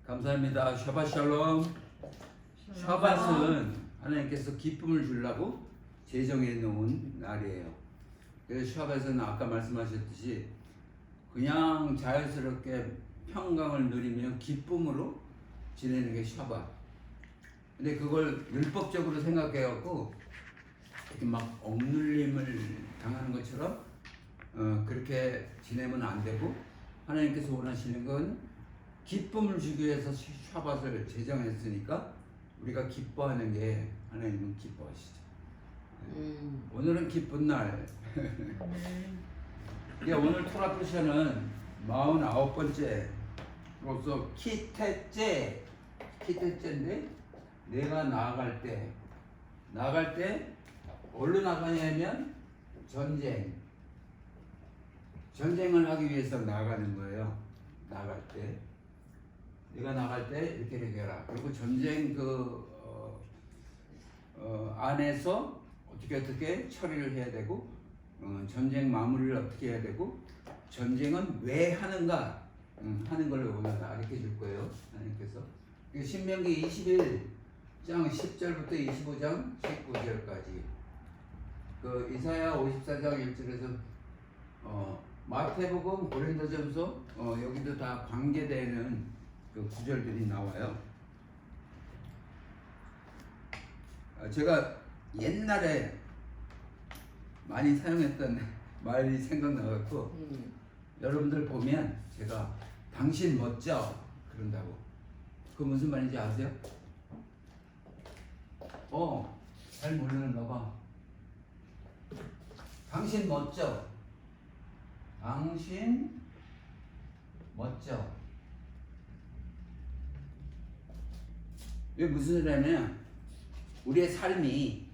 감사합니다. 샤밧 샬롬. 샤밧은 하나님께서 기쁨을 주려고 제정해 놓은 날이에요. 그래서 샤밧은 아까 말씀하셨듯이 그냥 자연스럽게 평강을 누리며 기쁨으로 지내는 게 샤밧. 근데 그걸 율법적으로 생각해갖고 이렇게 막 억눌림을 당하는 것처럼 그렇게 지내면 안 되고, 하나님께서 원하시는 건 기쁨을 주기 위해서 샤밧을 제정했으니까 우리가 기뻐하는 게 하나님은 기뻐하시죠. 오늘은 기쁜 날. 오늘 토라 포션은 49번째로서 키테째인데, 내가 나아갈 때 어디로 나가냐면 전쟁을 하기 위해서 나가는 거예요. 내가 나갈 때 이렇게 해라. 그리고 전쟁 안에서 어떻게 처리를 해야 되고, 전쟁 마무리를 어떻게 해야 되고, 전쟁은 왜 하는가 하는 걸 오늘 가르쳐 줄 거예요, 하나님께서. 신명기 21장 10절부터 25장 19절까지, 이사야 54장 1절에서 마태복음, 고린도전서, 여기도 다 관계되는 그 구절들이 나와요. 제가 옛날에 많이 사용했던 말이 생각나갖고, 여러분들 보면 제가 당신 멋져 그런다고. 그 무슨 말인지 아세요? 잘 모르는가 봐. 당신 멋져. 당신 멋져. 이게 무슨 소리냐면, 우리의 삶이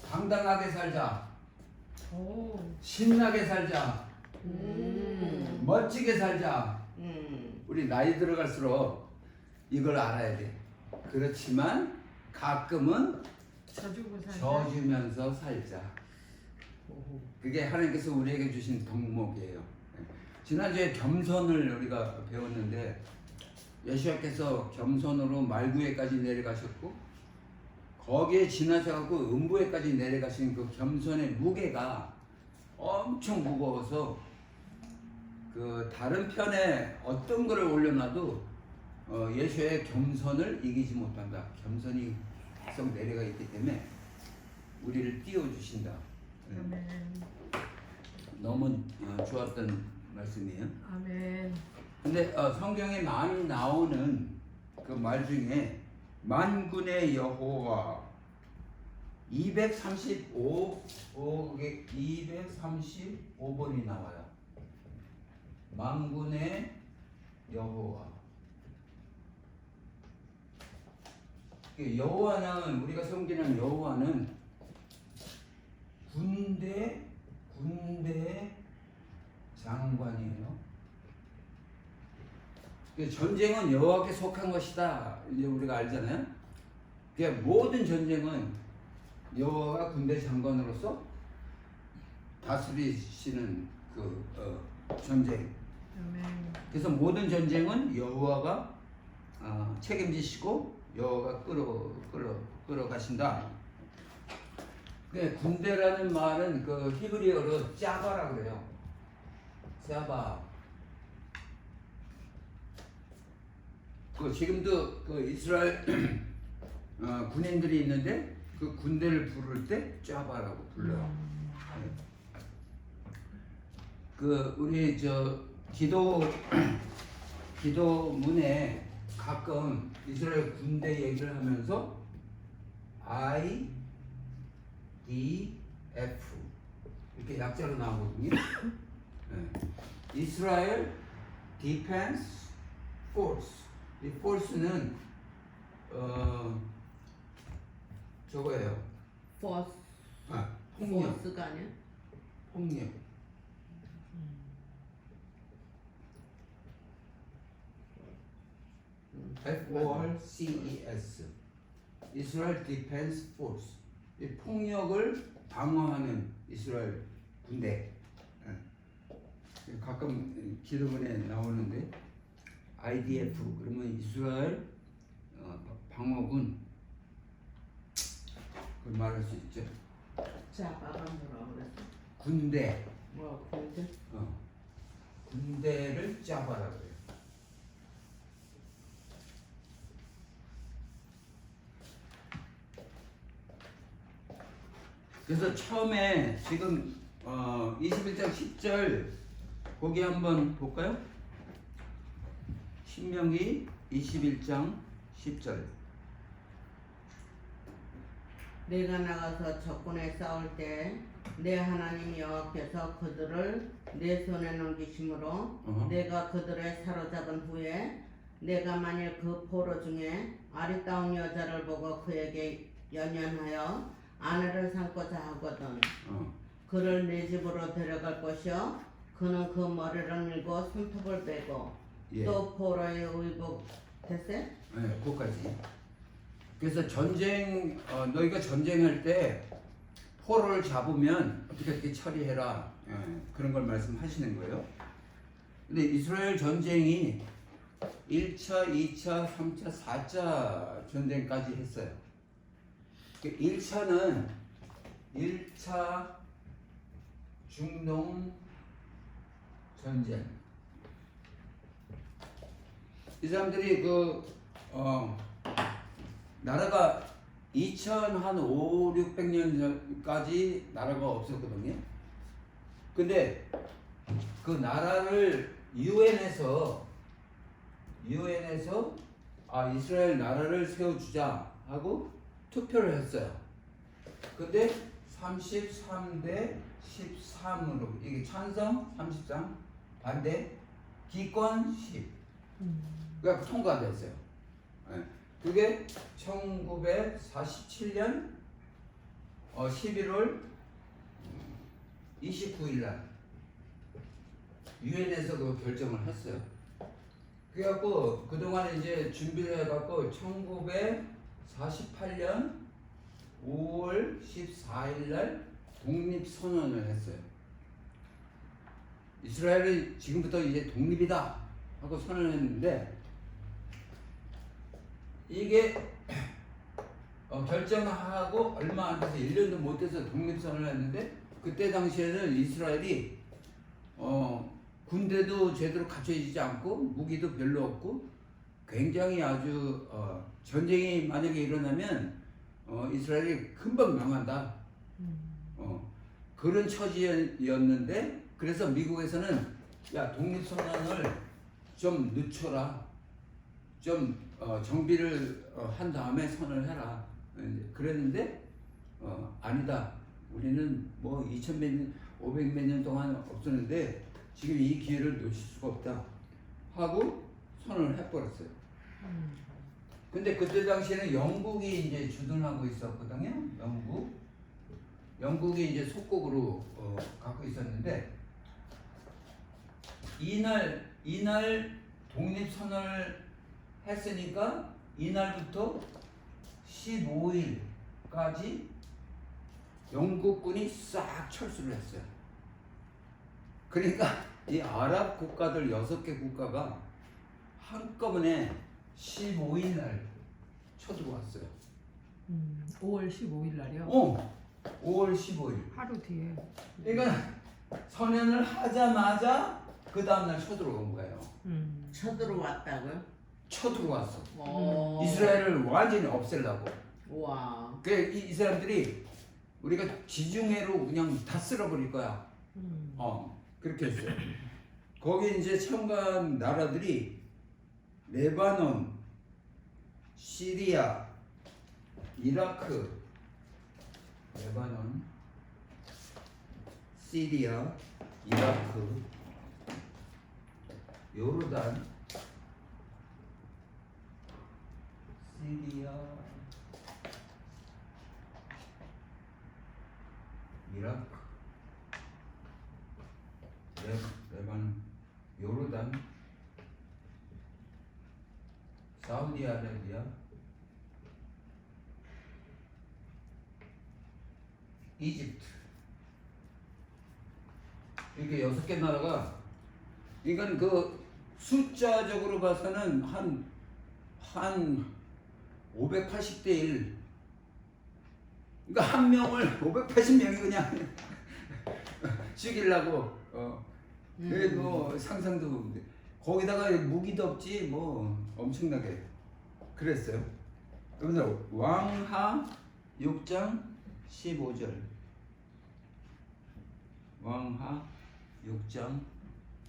당당하게 살자, 신나게 살자, 멋지게 살자. 우리 나이 들어갈수록 이걸 알아야 돼. 그렇지만 가끔은 져주면서 살자. 그게 하나님께서 우리에게 주신 덕목이에요. 지난주에 겸손을 우리가 배웠는데, 예수님께서 겸손으로 말구에까지 내려가셨고, 거기에 지나셔서 음부에까지 내려가신 그 겸손의 무게가 엄청 무거워서 다른 편에 어떤 거를 올려놔도 예수의 겸손을 이기지 못한다. 겸손이 계속 내려가 있기 때문에 우리를 띄워주신다. 너무 좋았던 말씀이에요. 아멘. 근데 성경에 많이 나오는 그 말 중에 만군의 여호와 235번이 나와요. 만군의 여호와. 여호와는, 우리가 섬기는 여호와는 군대 장관이에요. 전쟁은 여호와께 속한 것이다, 이제 우리가 알잖아요. 모든 전쟁은 여호와가 군대 장관으로서 다스리시는 전쟁. 그래서 모든 전쟁은 여호와가 책임지시고 여호와가 끌어가신다. 군대라는 말은 히브리어로 짜바라고 그래요. 짜바. 지금도 이스라엘 군인들이 있는데, 그 군대를 부를 때 짜바라고 불러요. 우리 기도문에 가끔 이스라엘 군대 얘기를 하면서 IDF 이렇게 약자로 나오거든요. 이스라엘 디펜스 포스. 이 포스는 저거예요. 포스. 폭력. 포스가 아니야? 폭력. FORCES. 이스라엘 디펜스 포스. 이 폭력을 방어하는 이스라엘 군대. 가끔 기도문에 나오는데, IDF 그러면 이스라엘 방어군 그 말할 수 있죠. 자빠가 뭐라 그랬어? 군대. 뭐 군대? 군대를 짜바라 그래요. 그래서 처음에 지금 21장 10절 거기 한번 볼까요? 신명기 21장 10절. 내가 나가서 적군에 싸울 때 내 하나님 여호와께서 그들을 내 손에 넘기심으로 내가 그들을 사로잡은 후에 내가 만일 그 포로 중에 아리따운 여자를 보고 그에게 연연하여 아내를 삼고자 하거든 그를 내 집으로 데려갈 것이요 그는 그 머리를 밀고 손톱을 빼고 예. 또 포로의 의복 됐어요? 네, 그거까지. 그래서 전쟁 너희가 전쟁할 때 포로를 잡으면 어떻게 처리해라. 그런 걸 말씀하시는 거예요. 근데 이스라엘 전쟁이 1차, 2차, 3차, 4차 전쟁까지 했어요. 1차는 1차 중동 전쟁. 이 사람들이 나라가 2005, 600년 전까지 나라가 없었거든요. 근데 그 나라를 유엔에서 이스라엘 나라를 세워주자 하고 투표를 했어요. 근데 33대 13으로 이게 찬성 33, 반대 기권 10. 그러니까 통과됐어요. 네. 그게 1947년 11월 29일 날 유엔에서 그 결정을 했어요. 그래갖고 그동안 이제 준비를 해갖고 1948년 5월 14일 날 독립선언을 했어요. 이스라엘이 지금부터 이제 독립이다 하고 선언했는데 이게 결정하고 얼마 안 돼서 1년도 못 돼서 독립선언을 했는데 그때 당시에는 이스라엘이 군대도 제대로 갖춰지지 않고 무기도 별로 없고 굉장히 아주 전쟁이 만약에 일어나면 이스라엘이 금방 망한다. 그런 처지였는데 그래서 미국에서는 야 독립선언을 좀 늦춰라. 좀 정비를 한 다음에 선언을 해라. 그랬는데 아니다. 우리는 뭐 2000몇 년, 500몇 년 동안 없었는데 지금 이 기회를 놓칠 수가 없다 하고 선언을 해버렸어요. 근데 그때 당시에는 영국이 이제 주둔하고 있었거든요. 영국이 이제 속국으로 갖고 있었는데 이날 독립선언을 했으니까 이날부터 15일까지 영국군이 싹 철수를 했어요. 그러니까 이 아랍 국가들 6개 국가가 한꺼번에 15일 날 쳐들어왔어요. 5월 15일 날이요? 5월 15일. 하루 뒤에. 그러니까 선언을 하자마자 그 다음날 쳐들어온 거예요. 쳐들어왔다고요? 쳐들어왔어. 이스라엘을 완전히 없애려고. 와. 이 사람들이 우리가 지중해로 그냥 다 쓸어버릴 거야. 그렇게 했어요. 거기 이제 참가한 나라들이 레바논, 시리아, 이라크, 레바논, 시리아, 이라크, 요르단, 시리아, 이라크, 레바논, 요르단, 사우디아라비아, 이집트 이렇게 6개 나라가 이건 그 숫자적으로 봐서는 한 580대 1. 그러니까 한 명을 580명이 그냥 죽이려고 그게 뭐 상상도 못해. 거기다가 무기도 없지 뭐 엄청나게 그랬어요. 그래서 왕하 6장 15절. 왕하 6장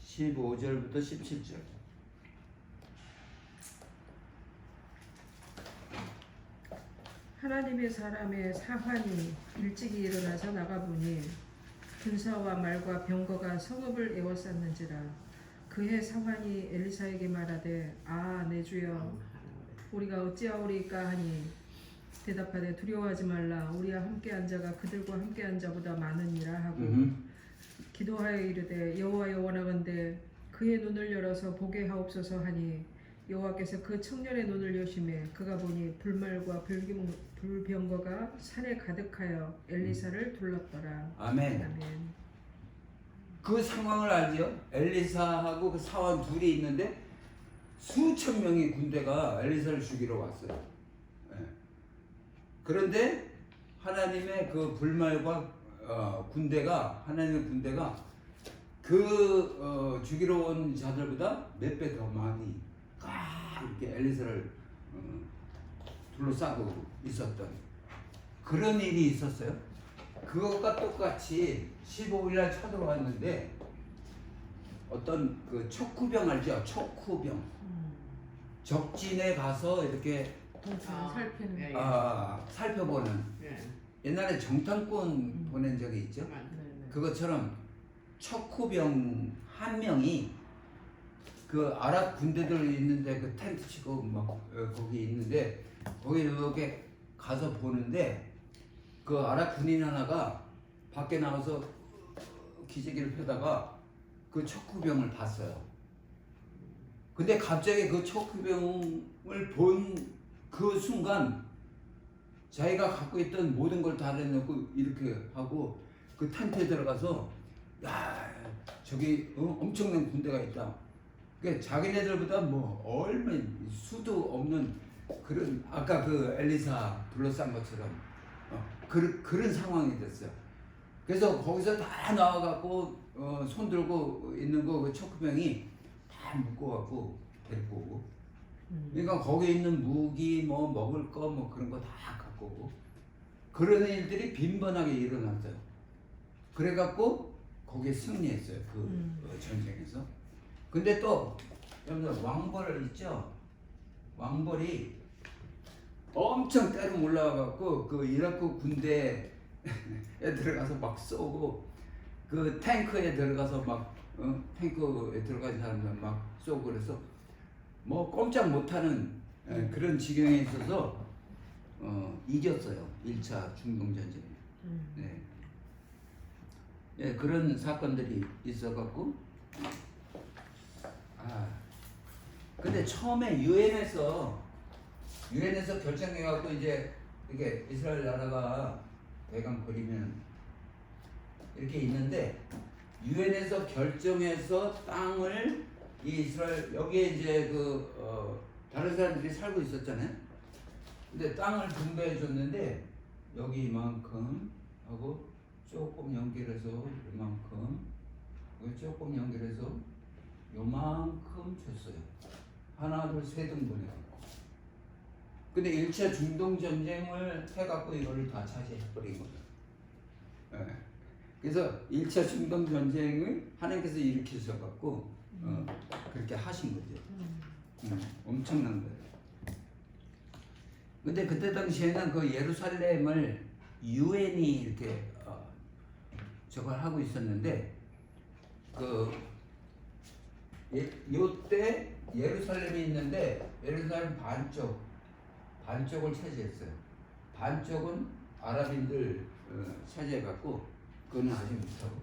15절부터 17절. 하나님의 사람의 사환이 일찍이 일어나서 나가보니 군사와 말과 병거가 성읍을 에워쌌는지라. 그해 사환이 엘리사에게 말하되 내 주여 우리가 어찌하오리까 하니 대답하되 두려워하지 말라. 우리와 함께한 자가 그들과 함께한 자보다 많으니라 하고 기도하여 이르되 여호와여 원하건대 그의 눈을 열어서 보게 하옵소서 하니 여호와께서 그 청년의 눈을 여심해 그가 보니 불말과 불병거가 산에 가득하여 엘리사를 둘렀더라. 아멘. 아멘. 그 상황을 알죠? 엘리사하고 그 사원 둘이 있는데 수천 명의 군대가 엘리사를 죽이러 왔어요. 예. 그런데 하나님의 그 불말과 하나님의 군대가 그 죽이러 온 자들보다 몇 배 더 많이 이렇게 엘리사를 둘러싸고 있었던 그런 일이 있었어요. 그것과 똑같이 15일날 쳐들어왔는데 어떤 그 척후병 알죠? 척후병. 적진에 가서 이렇게 살피는. 살펴보는. 옛날에 정탐꾼 보낸 적이 있죠. 그것처럼 척후병 한 명이 그 아랍 군대들 있는데 그 텐트 치고 막 거기 있는데 거기 이렇게 가서 보는데 그 아랍 군인 하나가 밖에 나와서 기저귀를 펴다가 그 척후병을 봤어요. 근데 갑자기 그 척후병을 본 그 순간 자기가 갖고 있던 모든 걸 다 내놓고 이렇게 하고 그 텐트에 들어가서 야 저기 엄청난 군대가 있다. 그러니까 자기네들보다 뭐 얼마 수도 없는 그런 아까 그 엘리사 둘러싼 것처럼 그런 상황이 됐어요. 그래서 거기서 다 나와갖고 손 들고 있는 거 그 척후병이 다 묶어갖고 데리고 오고. 그러니까 거기 있는 무기 뭐 먹을 거 뭐 그런 거 다 갖고 오고. 그런 일들이 빈번하게 일어났어요. 그래갖고 거기에 승리했어요. 그 전쟁에서. 근데 또 여러분들 왕벌 있죠? 왕벌이 엄청 때로 올라와갖고 그 이라크 군대에 들어가서 막 쏘고 그 탱크에 들어가서 막 탱크에 들어간 사람들 막 쏘고 그래서 뭐 꼼짝 못하는 그런 지경에 있어서 이겼어요. 1차 중동전쟁에. 네. 예, 그런 사건들이 있어갖고 근데 처음에 유엔에서 결정해갖고 이제 이렇게 이스라엘 나라가 대강 그리면 이렇게 있는데 유엔에서 결정해서 땅을 이 이스라엘 여기에 이제 다른 사람들이 살고 있었잖아요. 근데 땅을 분배해 줬는데 여기 이만큼 하고 조금 연결해서 이만큼 조금 연결해서 요만큼 줬어요. 하나 둘 세 등분해갖고. 근데 1차 중동전쟁을 해갖고 이거를 다 차지해버린 거예요. 네. 그래서 1차 중동전쟁을 하나님께서 일으키셔갖고 그렇게 하신 거죠. 엄청난 거예요. 근데 그때 당시에는 그 예루살렘을 유엔이 이렇게 저걸 하고 있었는데 요때 예루살렘이 있는데 예루살렘 반쪽을 차지했어요. 반쪽은 아랍인들 차지해갖고 그거는 아직 못하고.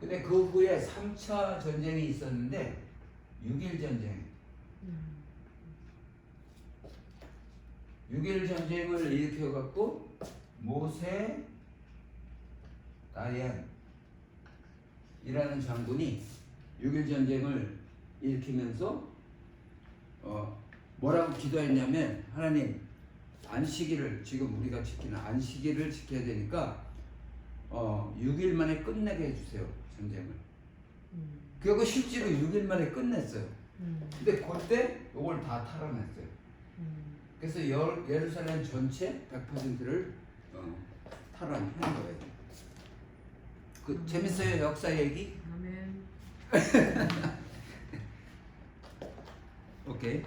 근데 그 후에 3차 전쟁이 있었는데 6.1 전쟁. 6.1 전쟁을 일으켜갖고 모세 다얀이라는 장군이 6.1 전쟁을 일으키면서 뭐라고 기도했냐면 하나님 안식일을 지금 우리가 지키는 안식일을 지켜야 되니까 6일 만에 끝내게 해주세요 전쟁을. 그리고 실제로 6일 만에 끝냈어요. 근데 그때 이걸 다 탈환했어요. 그래서 예루살렘 전체 100%를 탈환한 거예요. 재밌어요 역사 얘기? 아멘. 오케이.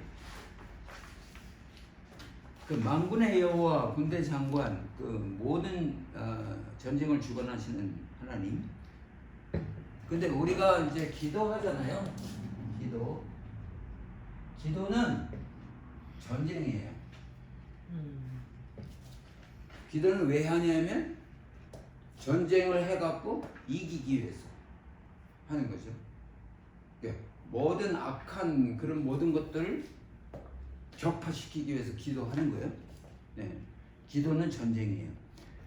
그 만군의 여호와 군대 장관 그 모든 전쟁을 주관하시는 하나님. 근데 우리가 이제 기도하잖아요. 기도는 전쟁이에요. 기도는 왜 하냐면 전쟁을 해갖고 이기기 위해서 하는 거죠. 모든 악한 그런 모든 것들을 격파시키기 위해서 기도하는 거예요. 네. 기도는 전쟁이에요.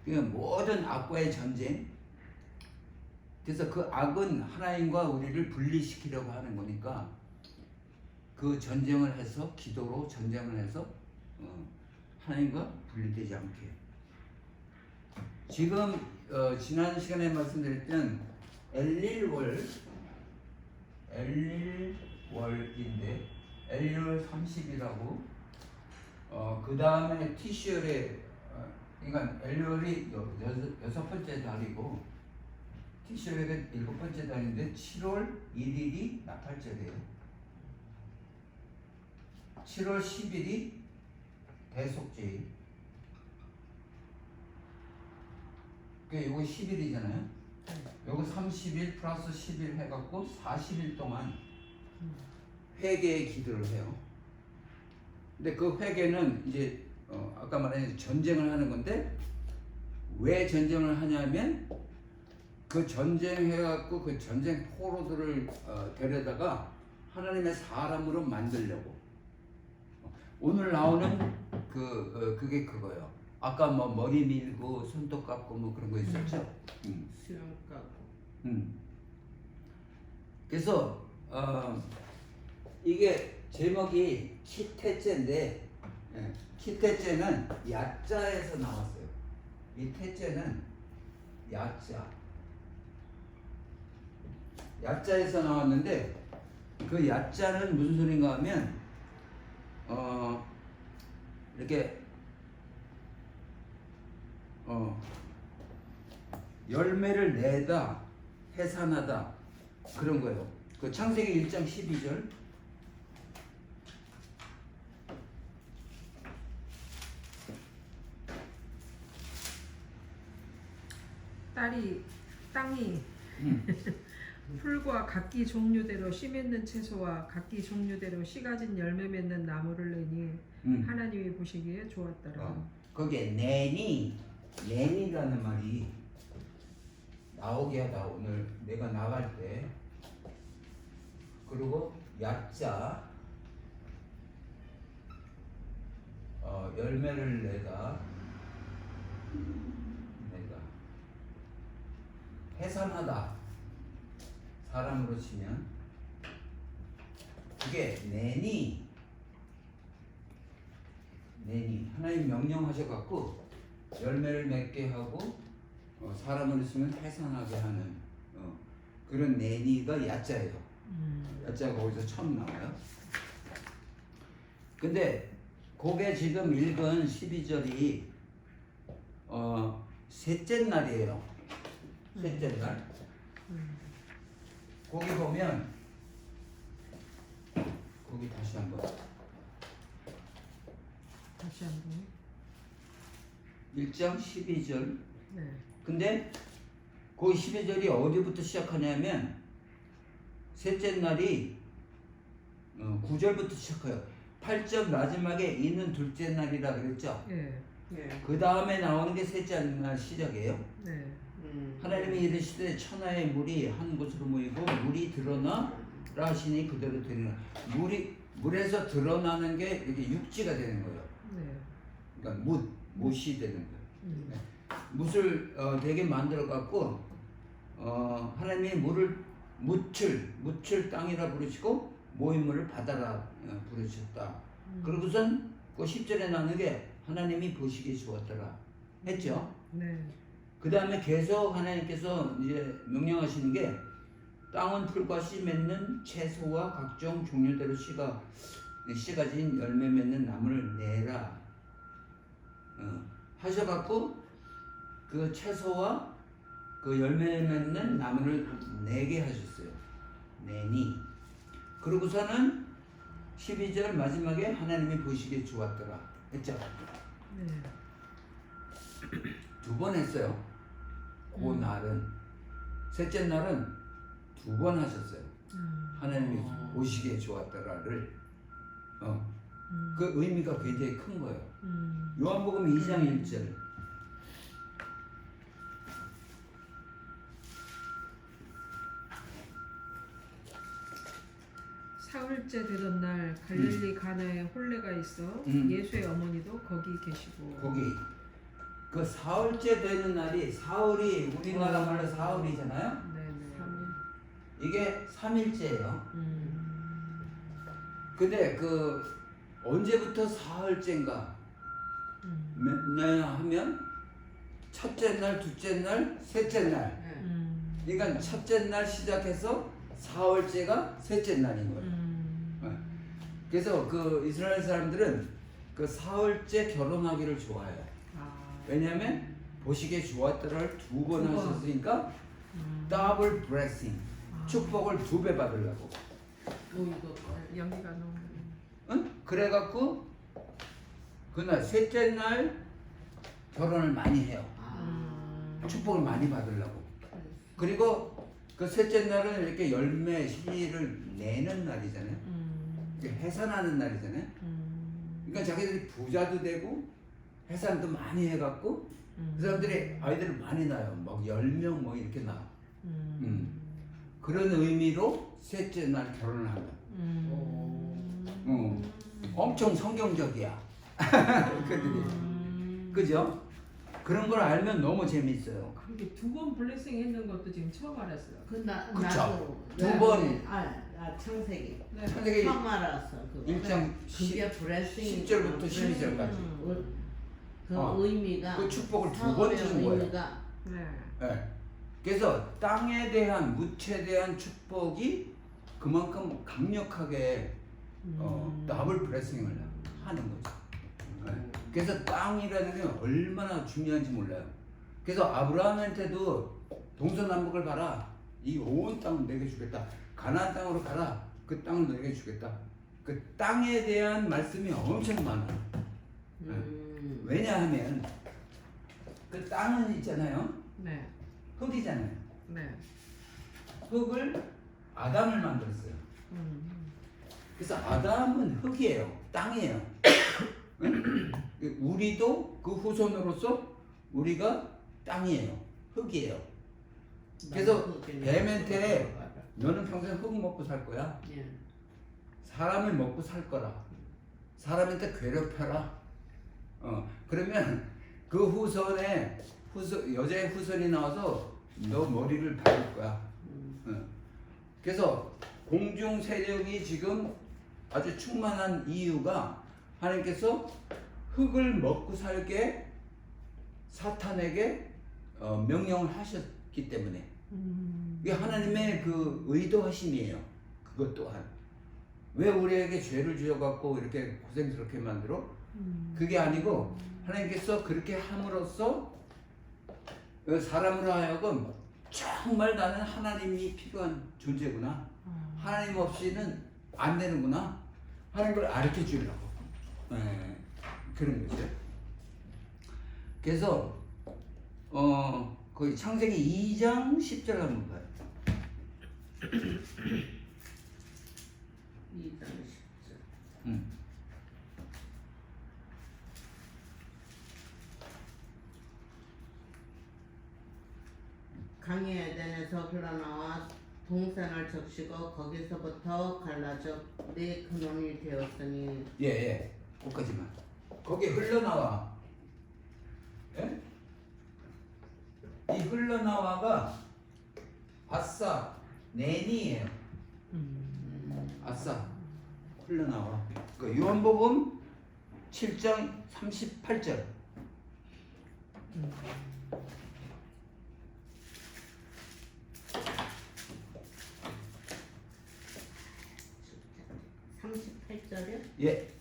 그러니까 모든 악과의 전쟁. 그래서 그 악은 하나님과 우리를 분리시키려고 하는 거니까 그 전쟁을 해서 기도로 전쟁을 해서 하나님과 분리되지 않게. 지금 지난 시간에 말씀드렸던 엘릴월인데 엘릴월 30이라고 그 다음에 티슈얼에 그러니까 엘릴월이 6번째 달이고 티슈얼이 7번째 달인데 7월 1일이 나팔절이에요. 7월 10일이 대속죄일. 그러니까 요거 10일이잖아요. 요거 30일 플러스 10일 해갖고 40일 동안 회개의 기도를 해요. 근데 그 회개는 이제 아까 말한 전쟁을 하는 건데 왜 전쟁을 하냐면 그 전쟁해갖고 그 전쟁 포로들을 데려다가 하나님의 사람으로 만들려고. 오늘 나오는 그게 그거예요. 아까 뭐 머리 밀고 손톱 깎고 뭐 그런 거 있었죠. 수염 깎고. 그래서 이게 제목이 키테째인데 키테째는 야자에서 나왔어요. 이 태째는 야자에서 나왔는데 그 야자는 무슨 소린가 하면 이렇게 열매를 내다 해산하다 그런 거예요. 그 창세기 1장 12절. 땅이 풀과 각기 종류대로 씨 맺는 채소와 각기 종류대로 씨 가진 열매 맺는 나무를 내니 하나님이 보시기에 좋았더라. 거기에 내니라는 말이 나오게 하다. 오늘 내가 나갈 때. 그리고 야자 열매를 내다 해산하다. 사람으로 치면 그게 내니 하나님 명령하셔갖고 열매를 맺게 하고 사람으로 치면 해산하게 하는 그런 내니가 야자예요. 야자가 거기서 처음 나와요. 근데 그게 지금 읽은 12절이 셋째 날이에요. 셋째 날. 거기 보면 거기 다시 한번 1장 12절. 네. 근데 그 12절이 어디부터 시작하냐면 셋째 날이 9절부터 시작해요. 8절 마지막에 있는 둘째 날이라 그랬죠. 네. 그 다음에 나오는 게 셋째 날 시작이에요. 네. 하나님이 이르시되 천하의 물이 한 곳으로 모이고 물이 드러나라 하시니 그대로 되리라. 물에서 드러나는 게 이렇게 육지가 되는 거예요. 네. 그러니까 못이 되는 거예요. 뭇을 되게 만들어 갖고 하나님이 물을 묻힐 땅이라 부르시고 모임물을 받아라 부르셨다. 그러고선 그 10절에 나오는 게 하나님이 보시기에 좋았더라 했죠. 네. 그 다음에 계속 하나님께서 이제 명령하시는 게 땅은 풀과 씨 맺는 채소와 각종 종류대로 씨가 진 열매 맺는 나무를 내라 하셔갖고 그 채소와 그 열매 맺는 나무를 내게 하셨어요. 내니. 그러고서는 12절 마지막에 하나님이 보시기에 좋았더라 했죠. 네. 2번 했어요. 그 날은. 셋째 날은 2번 하셨어요. 하나님이 보시기에 좋았더라를. 그 의미가 굉장히 큰 거예요. 요한복음 2장 1절. 사흘째 되던 날 갈릴리 가나에 혼례가 있어 예수의 어머니도 거기 계시고. 거기 그 사흘째 되는 날이 사흘이 우리나라 말로 사흘이잖아요. 네네. 이게 3일째예요. 근데 그 언제부터 사흘째인가 맨날 하면 첫째 날, 둘째 날, 셋째 날. 그러니까 첫째 날 시작해서 사흘째가 셋째 날인 거예요. 그래서 그 이스라엘 사람들은 그 사흘째 결혼하기를 좋아해요. 왜냐하면 보시기에 좋았더라를 2번 하셨으니까 더블 블레싱 축복을 2배 받으려고. 연기가 너무. 응? 그래갖고 그날 셋째 날 결혼을 많이 해요. 축복을 많이 받으려고. 그리고 그 셋째 날은 이렇게 열매 씨를 내는 날이잖아요. 해산하는 날이잖아요. 그러니까 자기들이 부자도 되고 해산도 많이 해갖고 그 사람들이 아이들을 많이 낳아요. 막 10명 뭐 이렇게 낳아. 그런 의미로 셋째 날 결혼을 한다. 엄청 성경적이야. 그들이. 그죠? 그런 걸 알면 너무 재밌어요. 그게 2번 블레싱 했는 것도 지금 처음 알았어요. 그쵸. 나도 2번. 창세기. 네. 창세기 처음 알았어. 1장 그게 블레싱 10절부터 12절까지. 그 의미가 그 축복을 2번 사월의 주는 거예요. 의미가 네. 네. 그래서 땅에 대한 무채에 대한 축복이 그만큼 강력하게 더블 블레싱을 하는 거죠. 네. 그래서 땅이라는 게 얼마나 중요한지 몰라요. 그래서 아브라함한테도 동서남북을 봐라. 이 온 땅을 내게 주겠다. 가나안 땅으로 가라. 그 땅을 내게 주겠다. 그 땅에 대한 말씀이 엄청 많아요. 왜냐하면 그 땅은 있잖아요. 네. 흙이잖아요. 네. 흙을 아담을 만들었어요. 그래서 아담은 흙이에요. 땅이에요. 우리도 그 후손으로서 우리가 땅이에요. 흙이에요. 그래서 뱀한테 너는 평생 흙 먹고 살 거야. 사람을 먹고 살 거라. 사람한테 괴롭혀라. 그러면 그 후손에 여자의 후손이 나와서 너 머리를 박을 거야. 그래서 공중 세력이 지금 아주 충만한 이유가 하나님께서 흙을 먹고 살게 사탄에게 명령을 하셨기 때문에 이게 하나님의 그 의도하심이에요. 그것 또한 왜 우리에게 죄를 주셔갖고 이렇게 고생스럽게 만들어? 그게 아니고 하나님께서 그렇게 함으로써 사람으로 하여금 정말 나는 하나님이 필요한 존재구나. 하나님 없이는 안 되는구나 하는 걸 가르쳐 주려고. 그런 거죠. 그래서 거기 창세기 2장 10절 한번 봐요. 2장 10절. 강이 에덴에서 흘러나와 동산을 적시고 거기서부터 갈라져 네 근원이 되었으니. 예. 거기까지만. 거기 흘러나와. 예? 이 흘러나와가 아싸 네니예요. 아싸 흘러나와. 그 요한복음 7장 38절. 음. 38절이요? 예.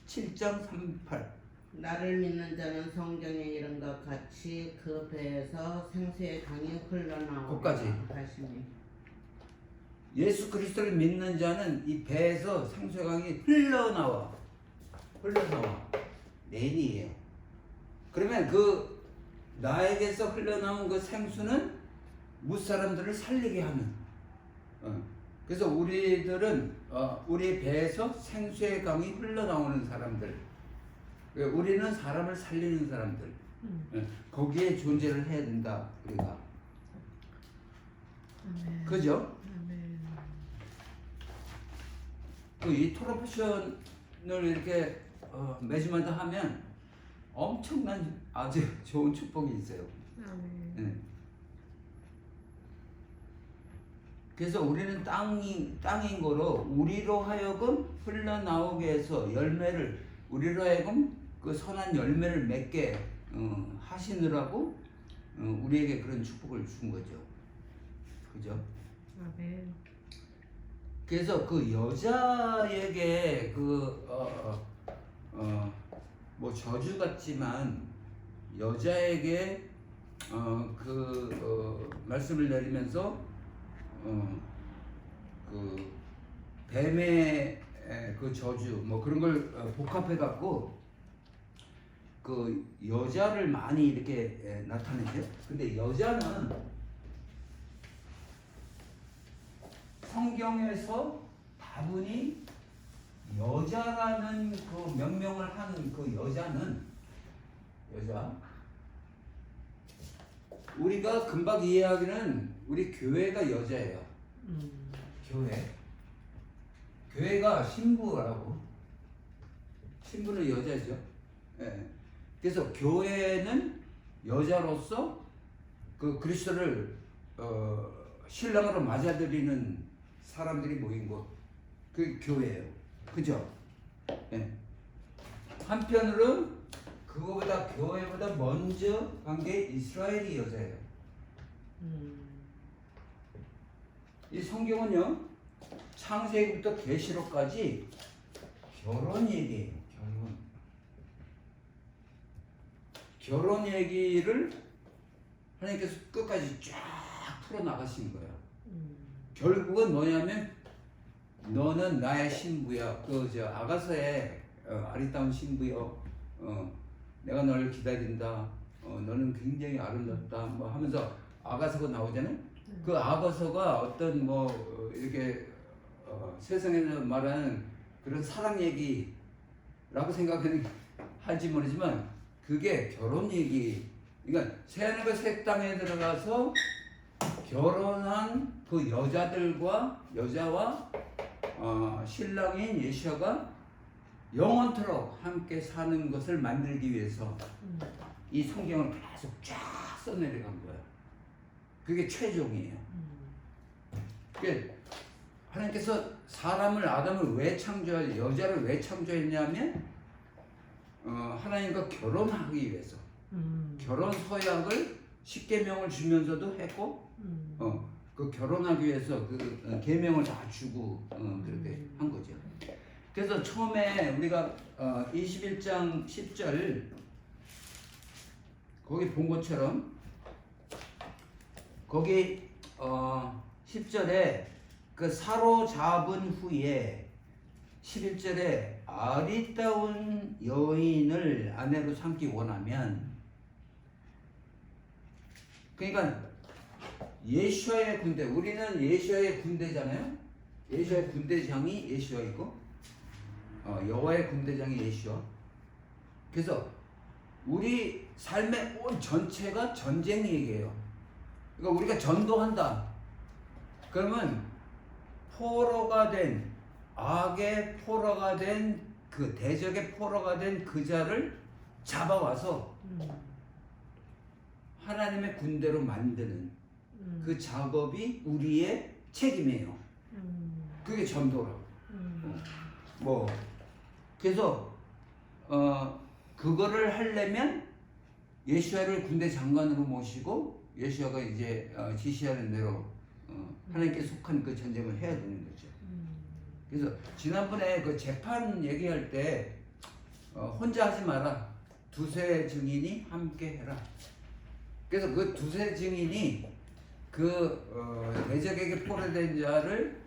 7장 38. 나를 믿는 자는 성경에 이른 것 같이 그 배에서 생수의 강이 흘러나오리라. 거기까지. 하시니. 예수 그리스도를 믿는 자는 이 배에서 생수의 강이 흘러나와. 내일이에요. 그러면 그 나에게서 흘러나온 그 생수는 무사람들을 살리게 하는. 그래서 우리들은 우리 배에서 생수의 강이 흘러나오는 사람들. 우리는 사람을 살리는 사람들. 거기에 존재를 해야 된다 우리가. 아멘. 그죠? 아멘. 이 토로포션을 이렇게 매주마다 하면 엄청난 아주 좋은 축복이 있어요. 아멘. 그래서 우리는 땅인 거로 우리로 하여금 흘러나오게 해서 열매를 우리로 하여금 그 선한 열매를 맺게 하시느라고 우리에게 그런 축복을 준 거죠. 그죠? 아멘. 그래서 그 여자에게 뭐 저주 같지만 여자에게 말씀을 내리면서 그 뱀의 그 저주 뭐 그런 걸 복합해 갖고 그 여자를 많이 이렇게 나타내죠. 근데 여자는 성경에서 다분히 여자라는 그 명명을 하는 그 여자 우리가 금방 이해하기는 우리 교회가 여자예요. 교회가 신부라고. 신부는 여자죠. 예. 그래서 교회는 여자로서 그 그리스도를 신랑으로 맞아들이는 사람들이 모인 곳, 그 교회예요. 그죠? 예. 한편으로 그거보다 교회보다 먼저 간 게 이스라엘이 여자예요. 이 성경은요 창세기부터 계시록까지 결혼 얘기예요. 결혼 얘기를 하나님께서 끝까지 쫙 풀어 나가신 거예요. 결국은 뭐냐면 너는 나의 신부야. 아가서에 아리따운 신부여. 내가 너를 기다린다. 너는 굉장히 아름답다. 뭐 하면서 아가서가 나오잖아요. 그 아가서가 어떤 뭐 이렇게 세상에서 말하는 그런 사랑 얘기라고 생각할지 모르지만 그게 결혼 얘기. 그러니까 새하늘과 새 땅에 들어가서 결혼한 그 여자와 신랑인 예수가 영원토록 함께 사는 것을 만들기 위해서 이 성경을 계속 쫙 써내려간 거예요. 그게 최종이에요. 그러니까 하나님께서 아담을 왜 여자를 왜 창조했냐면 하나님과 결혼하기 위해서. 결혼 서약을 10계명을 주면서도 했고 그 결혼하기 위해서 그 계명을 다 주고 그렇게 한 거죠. 그래서 처음에 우리가 21장 10절 거기 본 것처럼 거기 10절에 그 사로잡은 후에 11절에 아리따운 여인을 아내로 삼기 원하면, 그러니까 예수와의 군대, 우리는 예수와의 군대잖아요. 예수와의 군대장이 예수와이고 여호와의 군대장이 예수와. 그래서 우리 삶의 온 전체가 전쟁 얘기예요. 그러니까 우리가 전도한다. 그러면 악의 포로가 된 그 대적의 포로가 된 그 자를 잡아와서 하나님의 군대로 만드는 그 작업이 우리의 책임이에요. 그게 전도라고. 뭐 그래서 그거를 하려면 예수야를 군대 장관으로 모시고 예수야가 이제 지시하는 대로 하나님께 속한 그 전쟁을 해야 되는 거죠. 그래서 지난번에 그 재판 얘기할 때 혼자 하지 마라. 두세 증인이 함께 해라. 그래서 그 두세 증인이 그 대적에게 포로된 자를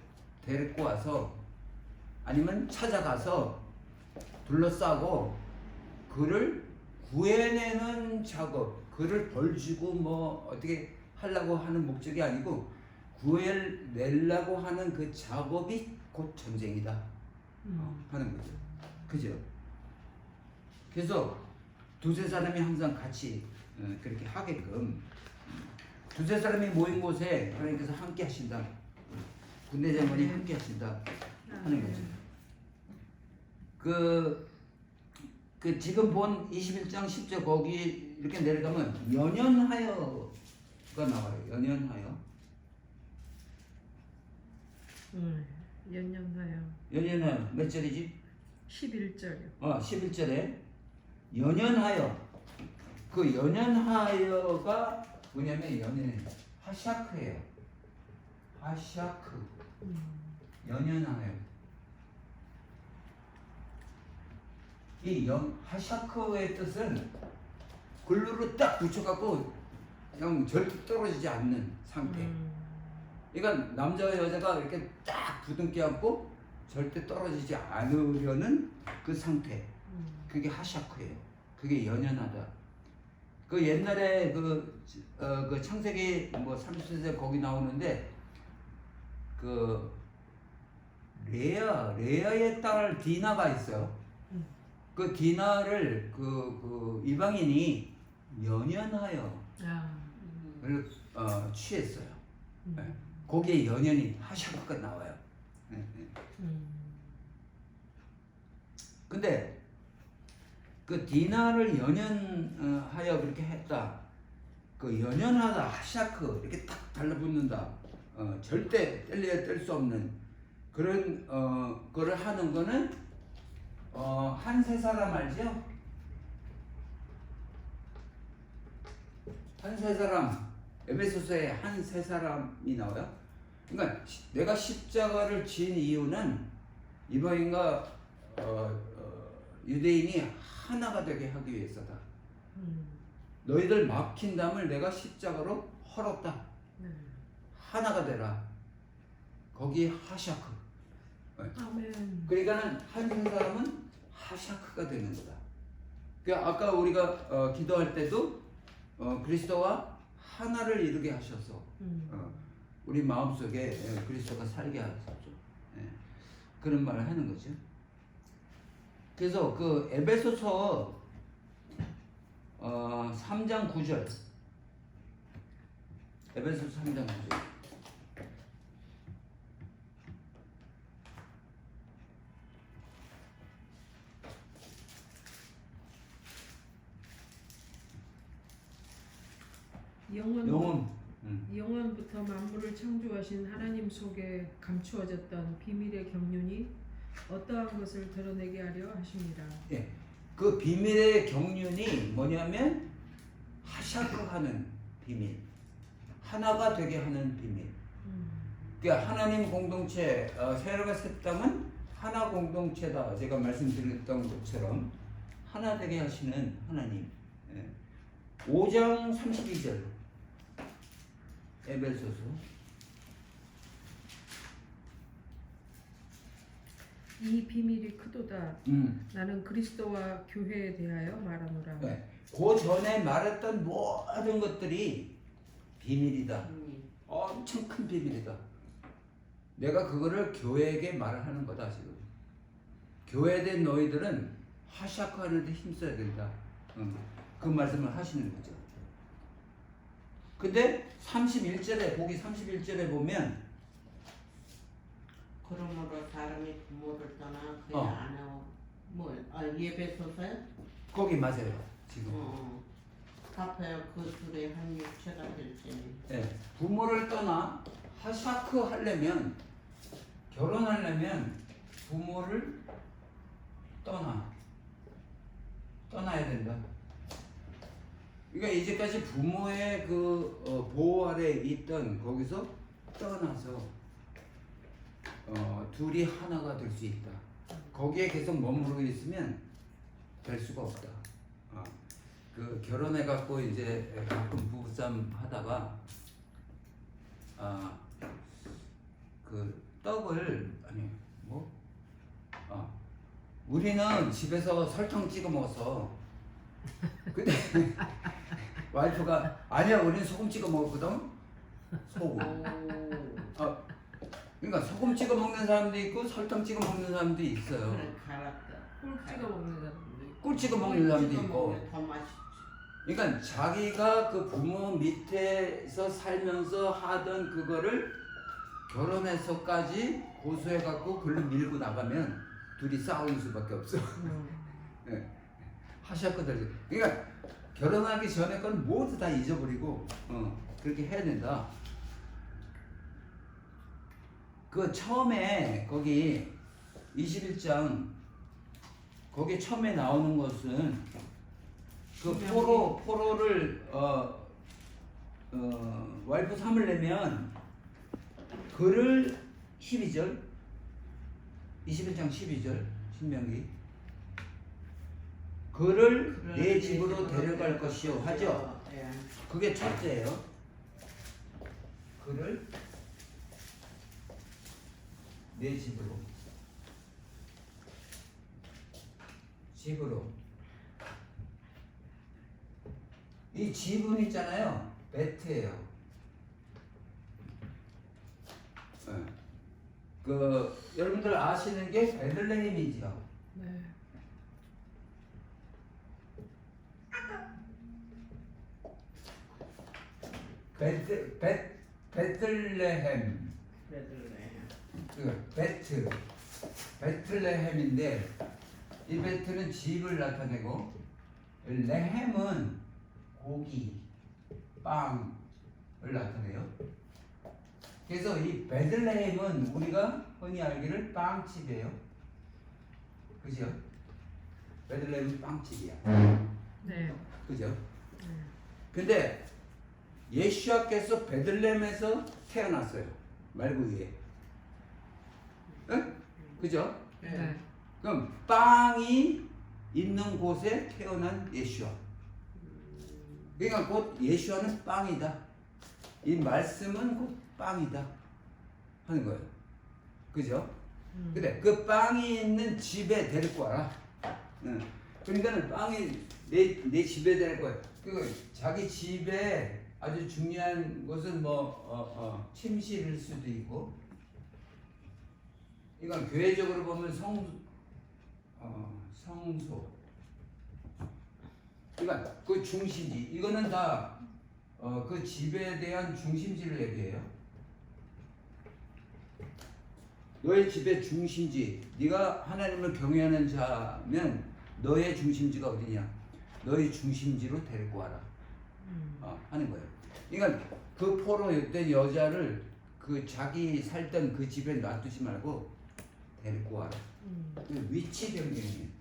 데리고 와서 아니면 찾아가서 둘러싸고 그를 구해내는 작업, 그를 벌주고 뭐 어떻게 하려고 하는 목적이 아니고 구해내려고 하는 그 작업이 곧 전쟁이다 하는 거죠. 그죠? 그래서 두세 사람이 항상 같이 그렇게 하게끔 두세 사람이 모인 곳에 하나님께서 함께 하신다. 군대 장관이 함께 하신다 하는 거죠. 그 지금 본 21장 10절 거기 이렇게 내려가면 연연하여가 나와요. 연연하여. 연연하여 몇 절이지? 11절이요. 11절에 연연하여. 그 연연하여가 뭐냐면 연연 하샤크예요. 하샤크. 연연하여. 이 하샤크의 뜻은 글루로 딱 붙여갖고 그냥 절대 떨어지지 않는 상태. 그러니까 남자와 여자가 이렇게 딱 부둥켜 안고 절대 떨어지지 않으려는 그 상태. 그게 하샤크예요. 그게 연연하다. 그 옛날에 그 창세기 뭐 30세 거기 나오는데 그 레아의 딸 디나가 있어요. 그 디나를 그 이방인이 연연하여 취했어요. 네. 거기에 연연이 하샤크가 나와요. 네. 근데 그 디나를 연연하여 그렇게 했다. 그 연연하다 하샤크 이렇게 딱 달라붙는다. 절대 뗄 수 없는 그런 거를 하는 거는 한 세 사람 알죠? 한 세 사람 에베소서에 한 세 사람이 나와요. 그러니까 내가 십자가를 진 이유는 이방인과 유대인이 하나가 되게 하기 위해서다. 너희들 막힌 담을 내가 십자가로 헐었다. 하나가 되라. 거기 하샤크. 아멘. 그러니까는 한 사람은 하샤크가 되는 거다. 그러니까 아까 우리가 기도할 때도 그리스도와 하나를 이루게 하셔서 우리 마음속에 그리스도가 살게 하셨죠. 그런 말을 하는 거죠. 그래서 그 에베소서 3장 9절 에베소서 3장 9절 영원부터 만물을 창조하신 하나님 속에 감추어졌던 비밀의 경륜이 어떠한 것을 드러내게 하려 하십니다. 예, 그 비밀의 경륜이 뭐냐면 하샤크하는 비밀, 하나가 되게 하는 비밀. 그러니까 하나님 공동체, 세례가 세 땅은 하나 공동체다. 제가 말씀드렸던 것처럼 하나 되게 하시는 하나님. 5장 32절 에베소서. 이 비밀이 크도다. 나는 그리스도와 교회에 대하여 말하노라. 네. 그 전에 말했던 모든 것들이 비밀이다. 엄청 큰 비밀이다. 내가 그거를 교회에게 말을 하는 거다 지금. 교회된 너희들은 하샤크 하는데 힘써야 된다. 그 말씀을 하시는 거죠. 근데 31절에 보기 31절에 보면 그러므로 사람이 부모를 떠나 그의 아내와 예배소서요? 거기 맞아요 지금. 합하여 그 둘의 한 육체가 될지니. 네, 부모를 떠나 하샤크 하려면 결혼하려면 부모를 떠나야 된다. 그러니까 이제까지 부모의 그 보호 아래 있던 거기서 떠나서 둘이 하나가 될 수 있다. 거기에 계속 머무르고 있으면 될 수가 없다. 그 결혼해 갖고 이제 가끔 부부싸움 하다가 그 떡을 우리는 집에서 설탕 찍어 먹었어. 근데 와이프가 아니야 우리는 소금 찍어 먹었거든. 소금. 그러니까 소금 찍어 먹는 사람도 있고 설탕 찍어 먹는 사람도 있어요. 그래 갈았다. 꿀 찍어 먹는 사람도 있고. 꿀 찍어 먹는 사람도 있고. 더 맛있지. 그러니까 자기가 그 부모 밑에서 살면서 하던 그거를 결혼해서까지 고수해 갖고 글로 밀고 나가면 둘이 싸우는 수밖에 없어. 네. 하셨거든요. 그러니까 결혼하기 전에 건 모두 다 잊어버리고 그렇게 해야 된다. 그 처음에 거기 21장 거기 처음에 나오는 것은 그 포로를 와이프 삼으려면 그를 12절 21장 12절 신명기 그를 내 집으로 데려갈 것이요 하죠. 예. 그게 첫째예요. 그를 내 집으로 이 집은 있잖아요. 베트예요. 네. 그 여러분들 아시는 게 베들레헴이죠. 네. 베들레헴. 베틀레헴인데 이 베트는 집을 나타내고 레헴은 고기, 빵을 나타내요. 그래서 이 베들레헴은 우리가 흔히 알기를 빵집이에요. 그죠? 베들레헴은 빵집이야. 네. 그죠? 근데 예수와께서 베들레헴에서 태어났어요. 말구 위에. 응? 그죠? 네. 그럼 빵이 있는 곳에 태어난 예수와. 그러니까 곧 예수와는 빵이다. 이 말씀은 곧 빵이다 하는 거예요. 그죠? 근데 그 빵이 있는 집에 데리고 와라. 그러니까는 빵이 내 집에 데리고 와요. 그 자기 집에 아주 중요한 것은 침실일 수도 있고. 이건 교회적으로 보면 성소. 그러니까 그 중심지. 이거는 다 그 집에 대한 중심지를 얘기해요. 너의 집의 중심지. 네가 하나님을 경외하는 자면 너의 중심지가 어디냐? 너의 중심지로 데리고 와라. 하는 거예요. 그러니까 그 포로였던 여자를 그 자기 살던 그 집에 놔두지 말고 데리고 와라. 위치 변경이에요.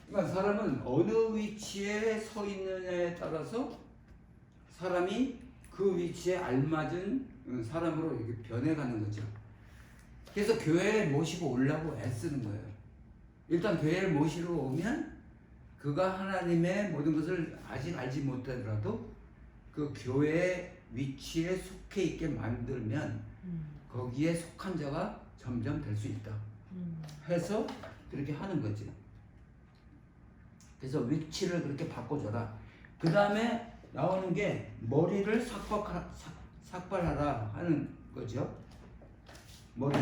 그러니까 사람은 어느 위치에 서 있느냐에 따라서 사람이 그 위치에 알맞은 사람으로 이렇게 변해가는 거죠. 그래서 교회에 모시고 오려고 애쓰는 거예요. 일단 교회를 모시러 오면 그가 하나님의 모든 것을 아직 알지 못하더라도 그 교회의 위치에 속해 있게 만들면 거기에 속한 자가 점점 될 수 있다 해서 그렇게 하는 거지. 그래서 위치를 그렇게 바꿔줘라. 그 다음에 나오는 게 머리를 삭발하라 하는 거죠. 머리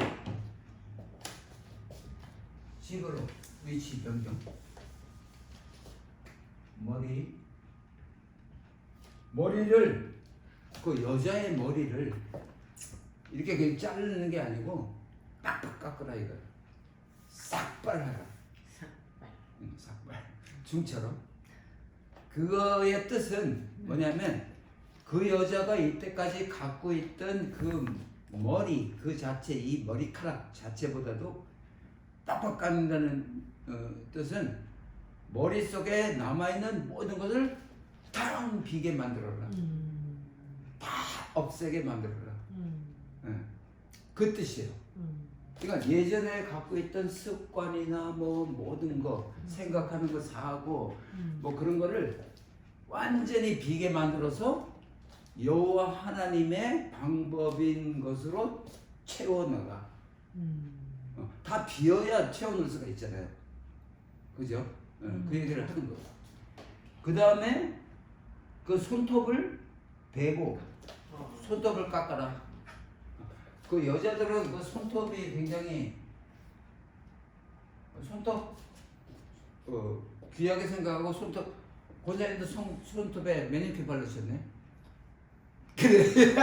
집으로 위치 변경. 머리를 그 여자의 머리를 이렇게 그냥 자르는 게 아니고 빡빡 깎으라 이거야. 삭발하라. 삭발. 중처럼. 그거의 뜻은 뭐냐면 그 여자가 이때까지 갖고 있던 그 머리 그 자체, 이 머리카락 자체보다도 빡빡 깎는다는 뜻은 머릿속에 남아있는 모든 것을 다 비게 만들어라. 다 없애게 만들어라. 예. 그 뜻이에요. 그러니까 예전에 갖고 있던 습관이나 뭐 모든 거, 생각하는 거, 사고 뭐 그런 거를 완전히 비게 만들어서 여호와 하나님의 방법인 것으로 채워넣어라. 다 비어야 채워넣을 수가 있잖아요. 그죠? 그 얘기를 하는 거예요. 그 다음에 그 손톱을 베고 손톱을 깎아라. 그 여자들은 그 손톱이 굉장히 손톱 귀하게 생각하고 손톱 권사님도 손톱에 매니큐어 바르셨네. 그래.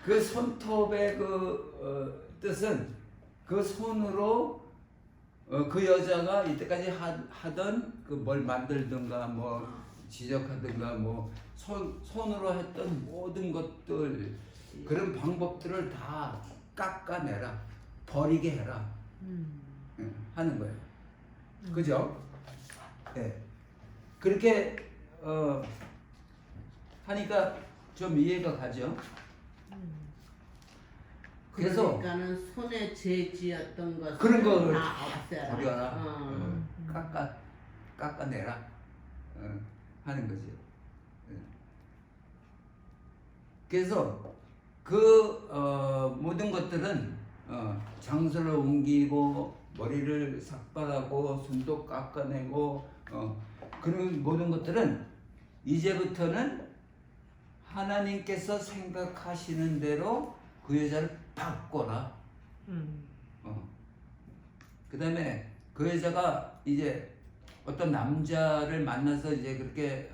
그 손톱의 그 뜻은 그 손으로 그 여자가 이때까지 하던 그 뭘 만들든가 뭐 지적하든가 뭐 손으로 했던 모든 것들 그런 방법들을 다 깎아내라, 버리게 해라 하는 거예요. 그죠? 네. 그렇게 하니까 좀 이해가 가죠. 그래서 그러니까는 손에 죄지었던 것을 그런 걸 다 없애라. 버려라. 깎아내라 하는 거죠. 그래서 그 모든 것들은 장소를 옮기고 머리를 삭발하고 손도 깎아내고 그런 모든 것들은 이제부터는 하나님께서 생각하시는 대로 그 여자를 바꿔라. 그 다음에 그 여자가 이제 어떤 남자를 만나서 이제 그렇게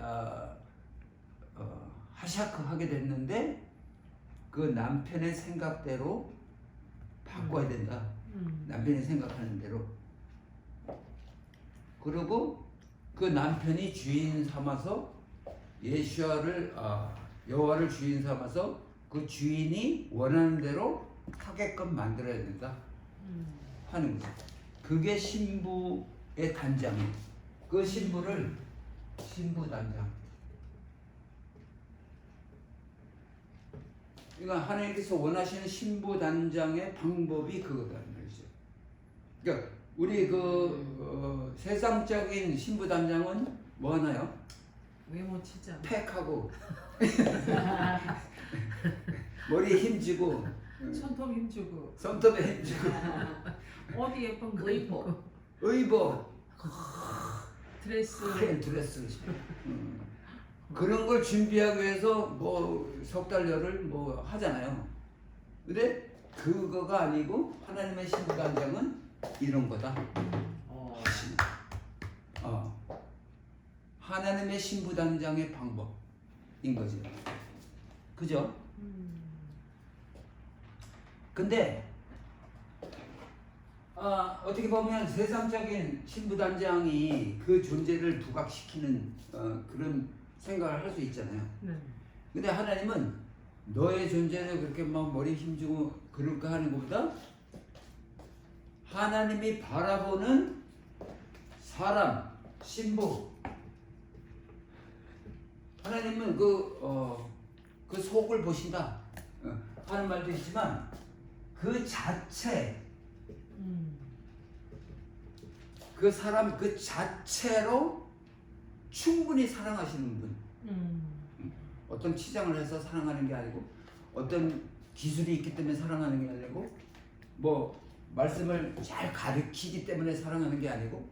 하샤크 하게 됐는데 그 남편의 생각대로 바꿔야 된다. 남편이 생각하는 대로. 그리고 그 남편이 주인 삼아서 예수아를 여호와를 주인 삼아서 그 주인이 원하는 대로 하게끔 만들어야 된다 하는 거죠. 그게 신부의 단장이에요. 그 신부를 신부 단장. 그러니까 하나님께서 원하시는 신부 단장의 방법이 그거다는 거죠. 그러니까 우리 그 세상적인 신부 단장은 뭐 하나요? 외모 치자. 팩하고 머리에 힘주고 손톱 힘주고 손톱에 힘주고 어디 예쁜 거 의복. 의복 드레스 드레스 그런 걸 준비하기 위해서 뭐 석 달 열흘 뭐 하잖아요. 근데 그거가 아니고 하나님의 신부 단장은 이런 거다. 하나님의 신부 단장의 방법인 거죠. 그죠? 근데 어떻게 보면 세상적인 신부 단장이 그 존재를 부각시키는 그런 생각을 할 수 있잖아요. 네. 근데 하나님은 너의 존재를 그렇게 막 머리 힘주고 그럴까 하는 것보다 하나님이 바라보는 사람, 신부. 하나님은 그 속을 보신다 하는 말도 있지만 그 자체, 그 사람 그 자체로 충분히 사랑하시는 분. 어떤 치장을 해서 사랑하는 게 아니고 어떤 기술이 있기 때문에 사랑하는 게 아니고 뭐 말씀을 잘 가르치기 때문에 사랑하는 게 아니고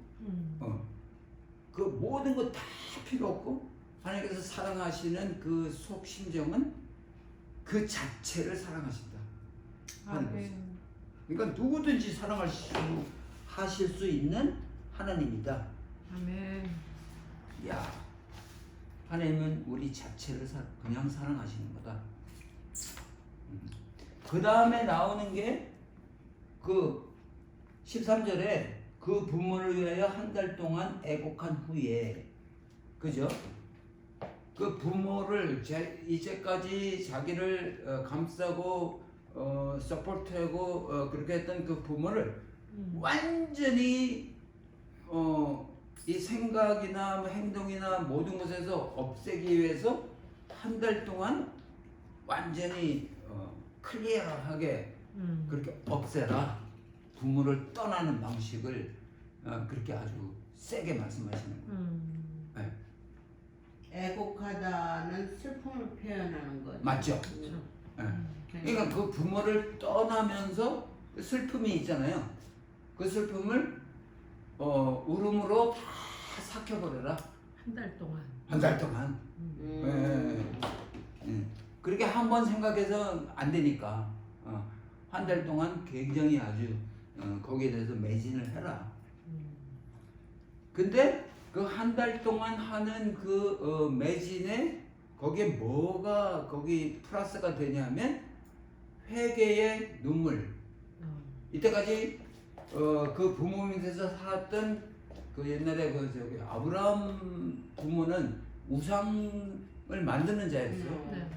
그 모든 거 다 필요 없고 하나님께서 사랑하시는 그 속 심정은 그 자체를 사랑하신다 하는 거죠. 그러니까 누구든지 하실 수 있는 하나님이다. 아멘. 야, 하나님은 우리 자체를 그냥 사랑하시는 거다. 그 다음에 나오는 게 그 13절에 그 부모를 위하여 한 달 동안 애곡한 후에, 그죠? 그 부모를 이제까지 자기를 감싸고 서포트하고 그렇게 했던 그 부모를 완전히 이 생각이나 행동이나 모든 것에서 없애기 위해서 한 달 동안 완전히 클리어하게 그렇게 없애라. 부모를 떠나는 방식을 그렇게 아주 세게 말씀하시는 거예요. 네. 애곡하다는 슬픔을 표현하는 거죠. 맞죠? 네. 그러니까 그 부모를 떠나면서 슬픔이 있잖아요. 그 슬픔을 울음으로 다 삭혀버려라. 한 달 동안. 한 달 동안. 그렇게 한 번 생각해서 안 되니까 한 달 동안 굉장히 아주 거기에 대해서 매진을 해라. 근데 그 한 달 동안 하는 그 매진에 거기에 뭐가 거기 플러스가 되냐면 회개의 눈물. 이때까지 그 부모 밑에서 살았던 그 옛날에 그 저기 아브라함 부모는 우상을 만드는 자였어요. 네.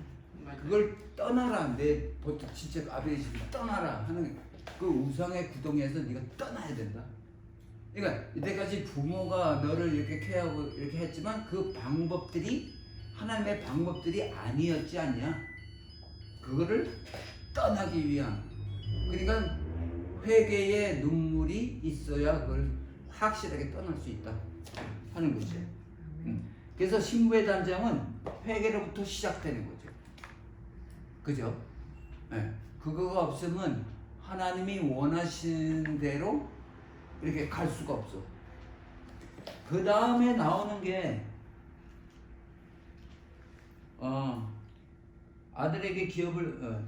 그걸 떠나라. 내 보통 진짜 아버지 떠나라 하는 그 우상의 구덩이에서 네가 떠나야 된다. 그러니까 이때까지 부모가 너를 이렇게 케어하고 이렇게 했지만 그 방법들이 하나님의 방법들이 아니었지 않냐. 그거를 떠나기 위한. 그러니까 회개의 눈물이 있어야 그걸 확실하게 떠날 수 있다 하는 거죠. 그래서 신부의 단장은 회개로부터 시작되는 거죠. 그죠? 네. 그거가 없으면 하나님이 원하시는 대로 이렇게 갈 수가 없어. 그 다음에 나오는 게 아들에게 기업을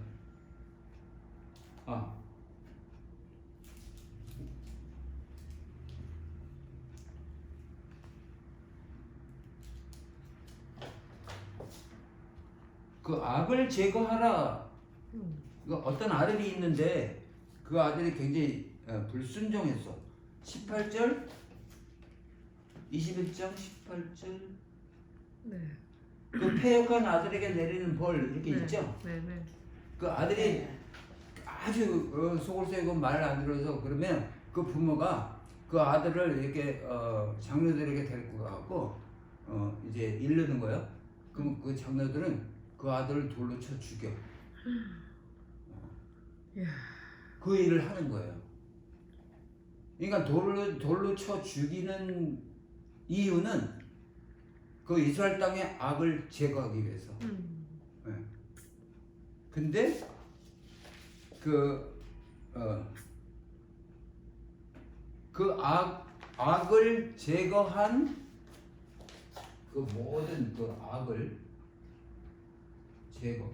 그 악을 제거하라. 어떤 아들이 있는데 그 아들이 굉장히 불순종했어. 18절 21장 18절 네. 그 패역한 아들에게 내리는 벌 이렇게 네. 있죠. 네. 네. 그 아들이 아주 속을 새고 말 안 들어서 그러면 그 부모가 그 아들을 이렇게 장로들에게 데리고 가고 이제 이르는 거예요. 그럼 그 장로들은 그 아들을 돌로 쳐 죽여. 그 일을 하는 거예요. 그러니까 돌로 쳐 죽이는 이유는 그 이스라엘 땅의 악을 제거하기 위해서. 네. 근데 악을 제거한 그 모든 그 악을 제거.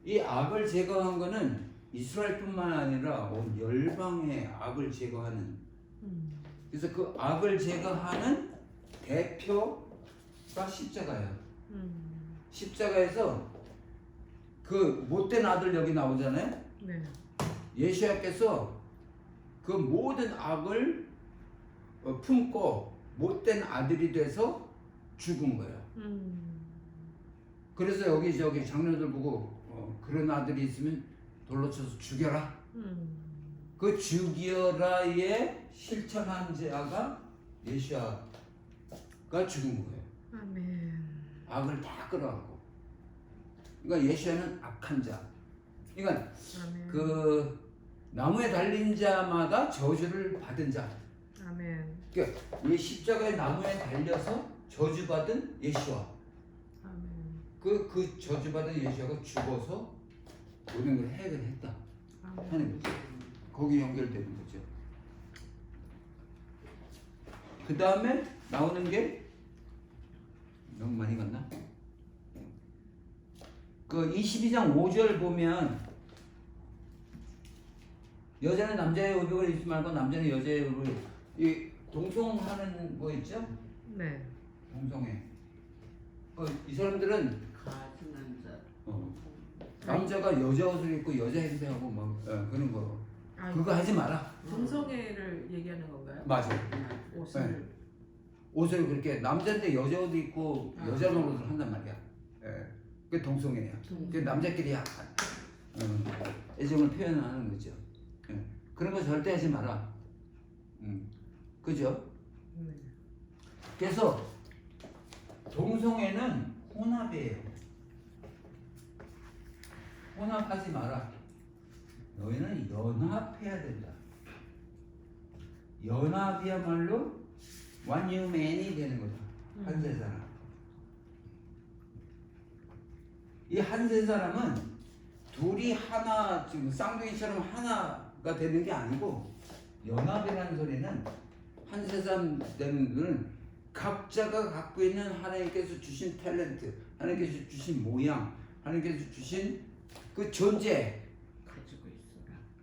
이 악을 제거한 거는 이스라엘뿐만 아니라 온 열방의 악을 제거하는. 그래서 그 악을 제거하는 대표가 십자가예요. 십자가에서 그 못된 아들 여기 나오잖아요. 네. 예수님께서 그 모든 악을 품고 못된 아들이 돼서 죽은 거예요. 그래서 여기 저기 장로들 보고 그런 아들이 있으면 돌로 쳐서 죽여라. 그 죽여라에 실천한 자가 예수야가 죽은 거예요. 아멘. 악을 다 끌어안고. 그러니까 예수야는 악한 자. 그러니까 아멘. 그 나무에 달린 자마다 저주를 받은 자. 아멘. 그러니까 이 십자가의 나무에 달려서 저주받은 예수와. 아멘. 그 저주받은 예수가 죽어서 모든 걸 해결했다 하는 거죠. 거기 연결되는 거죠. 그 다음에 나오는 게 너무 많이 갔나? 그 22장 5절 보면 여자는 남자의 의복을 입지 말고 남자는 여자의 의복을 이 동성하는 거 있죠? 네. 동성애. 이 사람들은 남자가 여자 옷을 입고 여자 행세하고 막 그런 거. 그거 하지 마라. 동성애를 얘기하는 건가요? 맞아. 옷을. 옷을 그렇게 남자인데 여자 옷도 입고 여자 노릇을 한단 말이야. 예. 그 동성애야. 그 남자끼리 약간 애정을 표현하는 거죠. 예. 그런 거 절대 하지 마라. 그죠? 그래서 동성애는 혼합이에요. 혼합하지 마라. 너희는 연합해야 된다. 연합이야말로 one human이 되는 거다. 한 세 사람. 이 한 세 사람은 둘이 하나, 지금 쌍둥이처럼 하나가 되는 게 아니고, 연합이라는 소리는 한 세 사람 되는 것은 각자가 갖고 있는 하나님께서 주신 탤런트, 하나님께서 주신 모양, 하나님께서 주신 그 존재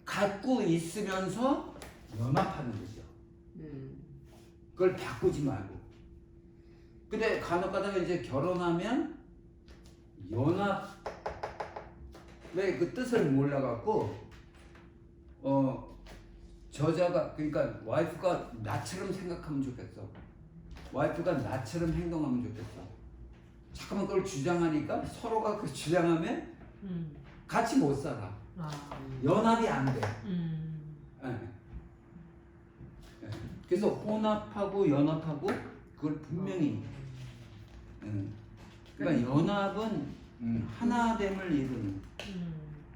갖고 있으면서 연합하는 거죠. 그걸 바꾸지 말고. 근데 간혹 가다가 이제 결혼하면 연합의 그 뜻을 몰라갖고 저자가, 그러니까 와이프가 나처럼 생각하면 좋겠어. 와이프가 나처럼 행동하면 좋겠어. 잠깐만 그걸 주장하니까 서로가 그 주장하면 같이 못 살아. 연합이 안 돼. 네. 그래서 혼합하고 연합하고 그걸 분명히. 그러니까 연합은 하나됨을 이루는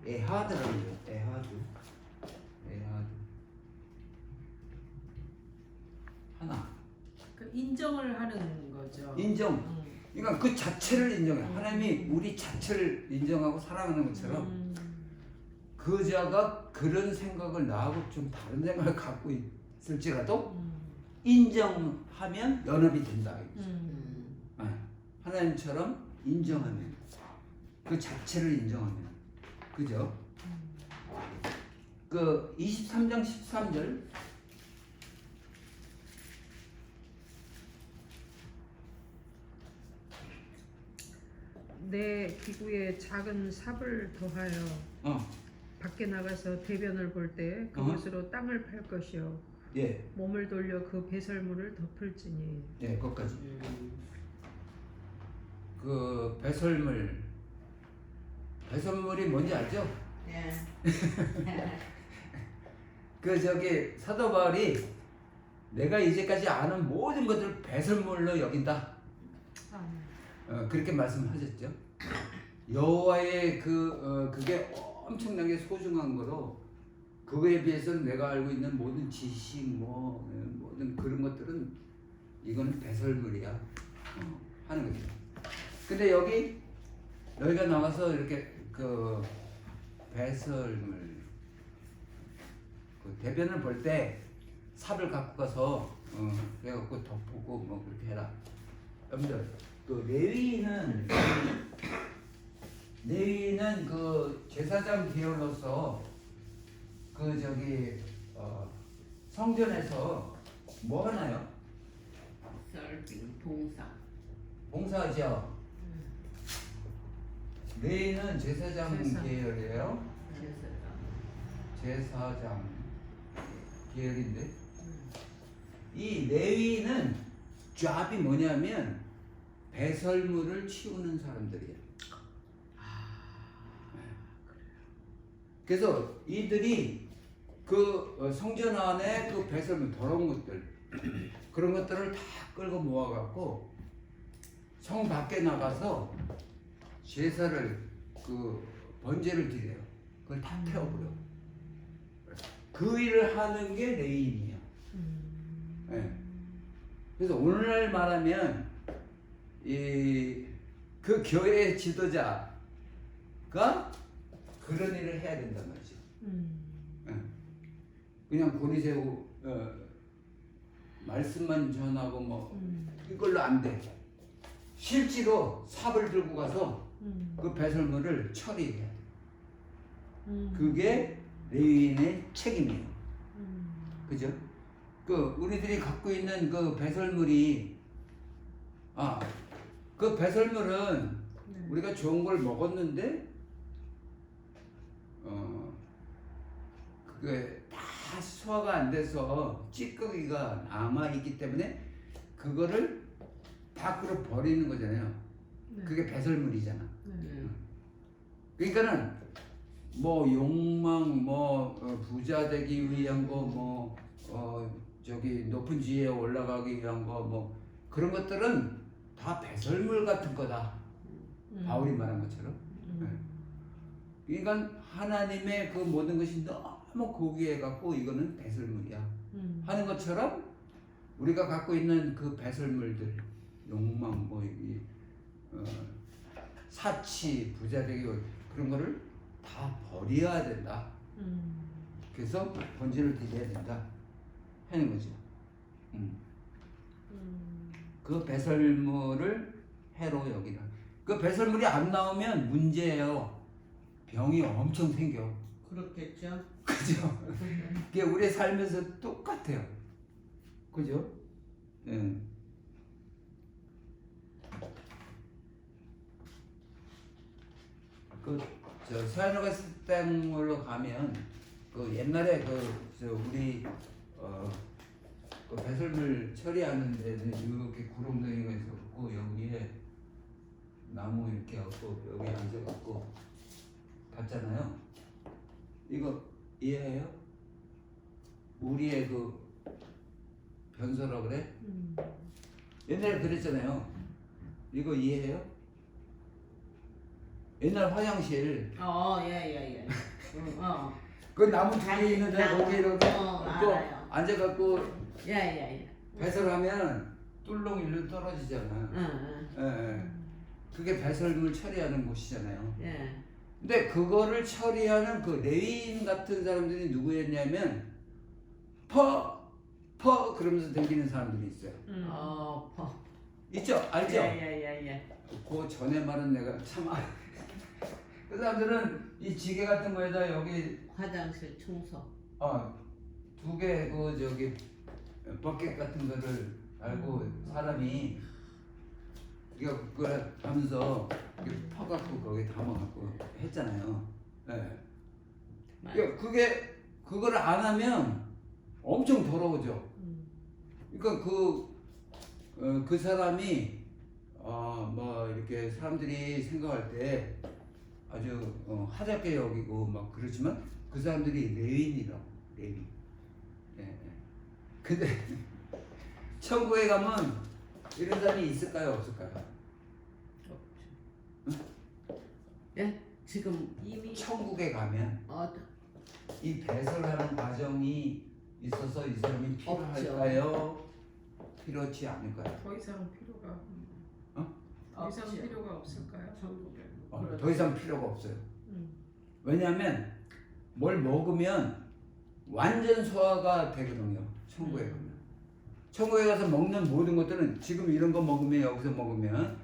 에하드라고 해요. 에하드. 하나. 그 인정을 하는 거죠. 인정. 그러니까 그 자체를 인정해. 하나님이 우리 자체를 인정하고 사랑하는 것처럼 그 자가 그런 생각을 나하고 좀 다른 생각을 갖고 있을지라도 인정하면 연합이 된다. 하나님처럼 인정하면, 그 자체를 인정하면, 그죠? 그 23장 13절. 내 기구에 작은 삽을 더하여 밖에 나가서 대변을 볼 때 그것으로 땅을 팔 것이요. 예. 몸을 돌려 그 배설물을 덮을지니. 예, 거기까지. 그 배설물이 뭔지 알죠? 네. 그 저기 사도 바울이 내가 이제까지 아는 모든 것들을 배설물로 여긴다. 그렇게 말씀하셨죠. 여호와의 그게 엄청나게 소중한 거로, 그거에 비해서는 내가 알고 있는 모든 지식 모든 그런 것들은 이거는 배설물이야 하는 거죠. 근데 여기가 나와서 이렇게 그 배설물, 그 대변을 볼 때 삽을 갖고 가서 그래갖고 덮고 뭐 그렇게 해라. 여러분들, 그 레위는 그 제사장 계열로서 그 저기 성전에서 뭐 하나요? 썰빙, 봉사하죠. 레위는 제사장 계열이에요. 제사장 계열인데 이 레위는 잡이 뭐냐면 배설물을 치우는 사람들이에요. 그래서 이들이 그 성전 안에 그 배설물, 더러운 것들, 그런 것들을 다 끌고 모아갖고 성 밖에 나가서 제사를, 그 번제를 드려요. 그걸 다 태워버려. 그 일을 하는 게 레위인이에요. 네. 그래서 오늘날 말하면 그 교회의 지도자가 그런 일을 해야 된단 말이죠. 그냥 보리새우 말씀만 전하고 뭐 이걸로 안 돼. 실제로 삽을 들고 가서 그 배설물을 처리해야 돼. 그게 레위인의 책임이에요. 그죠? 그 우리들이 갖고 있는 그 배설물이, 그 배설물은 우리가 좋은 걸 먹었는데 그게 다 소화가 안 돼서 찌꺼기가 남아 있기 때문에 그거를 밖으로 버리는 거잖아요. 네. 그게 배설물이잖아. 네. 그러니까는 뭐 욕망, 부자 되기 위한 거, 저기 높은 지위에 올라가기 위한 거, 그런 것들은 다 배설물 같은 거다. 바울이 말한 것처럼. 그러니까 하나님의 그 모든 것이 너무 고귀해 갖고 이거는 배설물이야 하는 것처럼 우리가 갖고 있는 그 배설물들, 욕망, 사치, 부자 되기 그런 거를 다 버려야 된다. 그래서 본질을 드려야 된다 하는 거죠. 그 배설물을 해로 여기라. 그 배설물이 안 나오면 문제예요. 병이 엄청 생겨. 그렇겠죠. 그죠? 그게 우리 살면서 똑같아요. 그죠? 예. 저 서현호가 땅으로 가면 그 옛날에 우리 그 배설물 처리하는 데는 이렇게 구름덩이가 있었고 여기에 나무 이렇게 갖고 여기 앉아갖고 봤잖아요. 이거 이해해요? 우리의 그 변소라 그래? 옛날에 그랬잖아요. 이거 이해해요? 옛날 화장실 예. 그 나무 뒤에 있는데 거기 이렇게 알아요. 앉아갖고 예. 배설하면 뚫렁일로 떨어지잖아. 예. 그게 배설물 처리하는 곳이잖아요. 예. 근데 그거를 처리하는 그 레위인 같은 사람들이 누구였냐면 퍼 그러면서 다니는 사람들이 있어요. 있죠? 알죠? 예. 그 전에 말은 내가 참 그 사람들은 이 지게 같은 거에다 여기 화장실 청소. 두 개 그 저기 버켓 같은 거를 알고 사람이 이거 그걸 하면서 이렇게 퍼갖고 거기 담아갖고 했잖아요. 네. 그게 그걸 안 하면 엄청 더러워져. 그러니까 그 사람이 이렇게 사람들이 생각할 때 아주 하찮게 여기고 막 그렇지만 그 사람들이 레위인이라고. 레위. 예. 근데 천국에 가면 이런 사람이 있을까요, 없을까요? 예? 지금 이미 천국에 가면 이 배설하는 과정이 있어서 이 사람이 필요할까요? 필요치 않을까요? 더 이상 필요가 더 이상 없죠. 필요가 없을까요? 천국에. 더 이상 필요가 없어요. 왜냐하면 뭘 먹으면 완전 소화가 되거든요. 천국에 가면. 천국에 가서 먹는 모든 것들은 지금 이런 거 먹으면 여기서 먹으면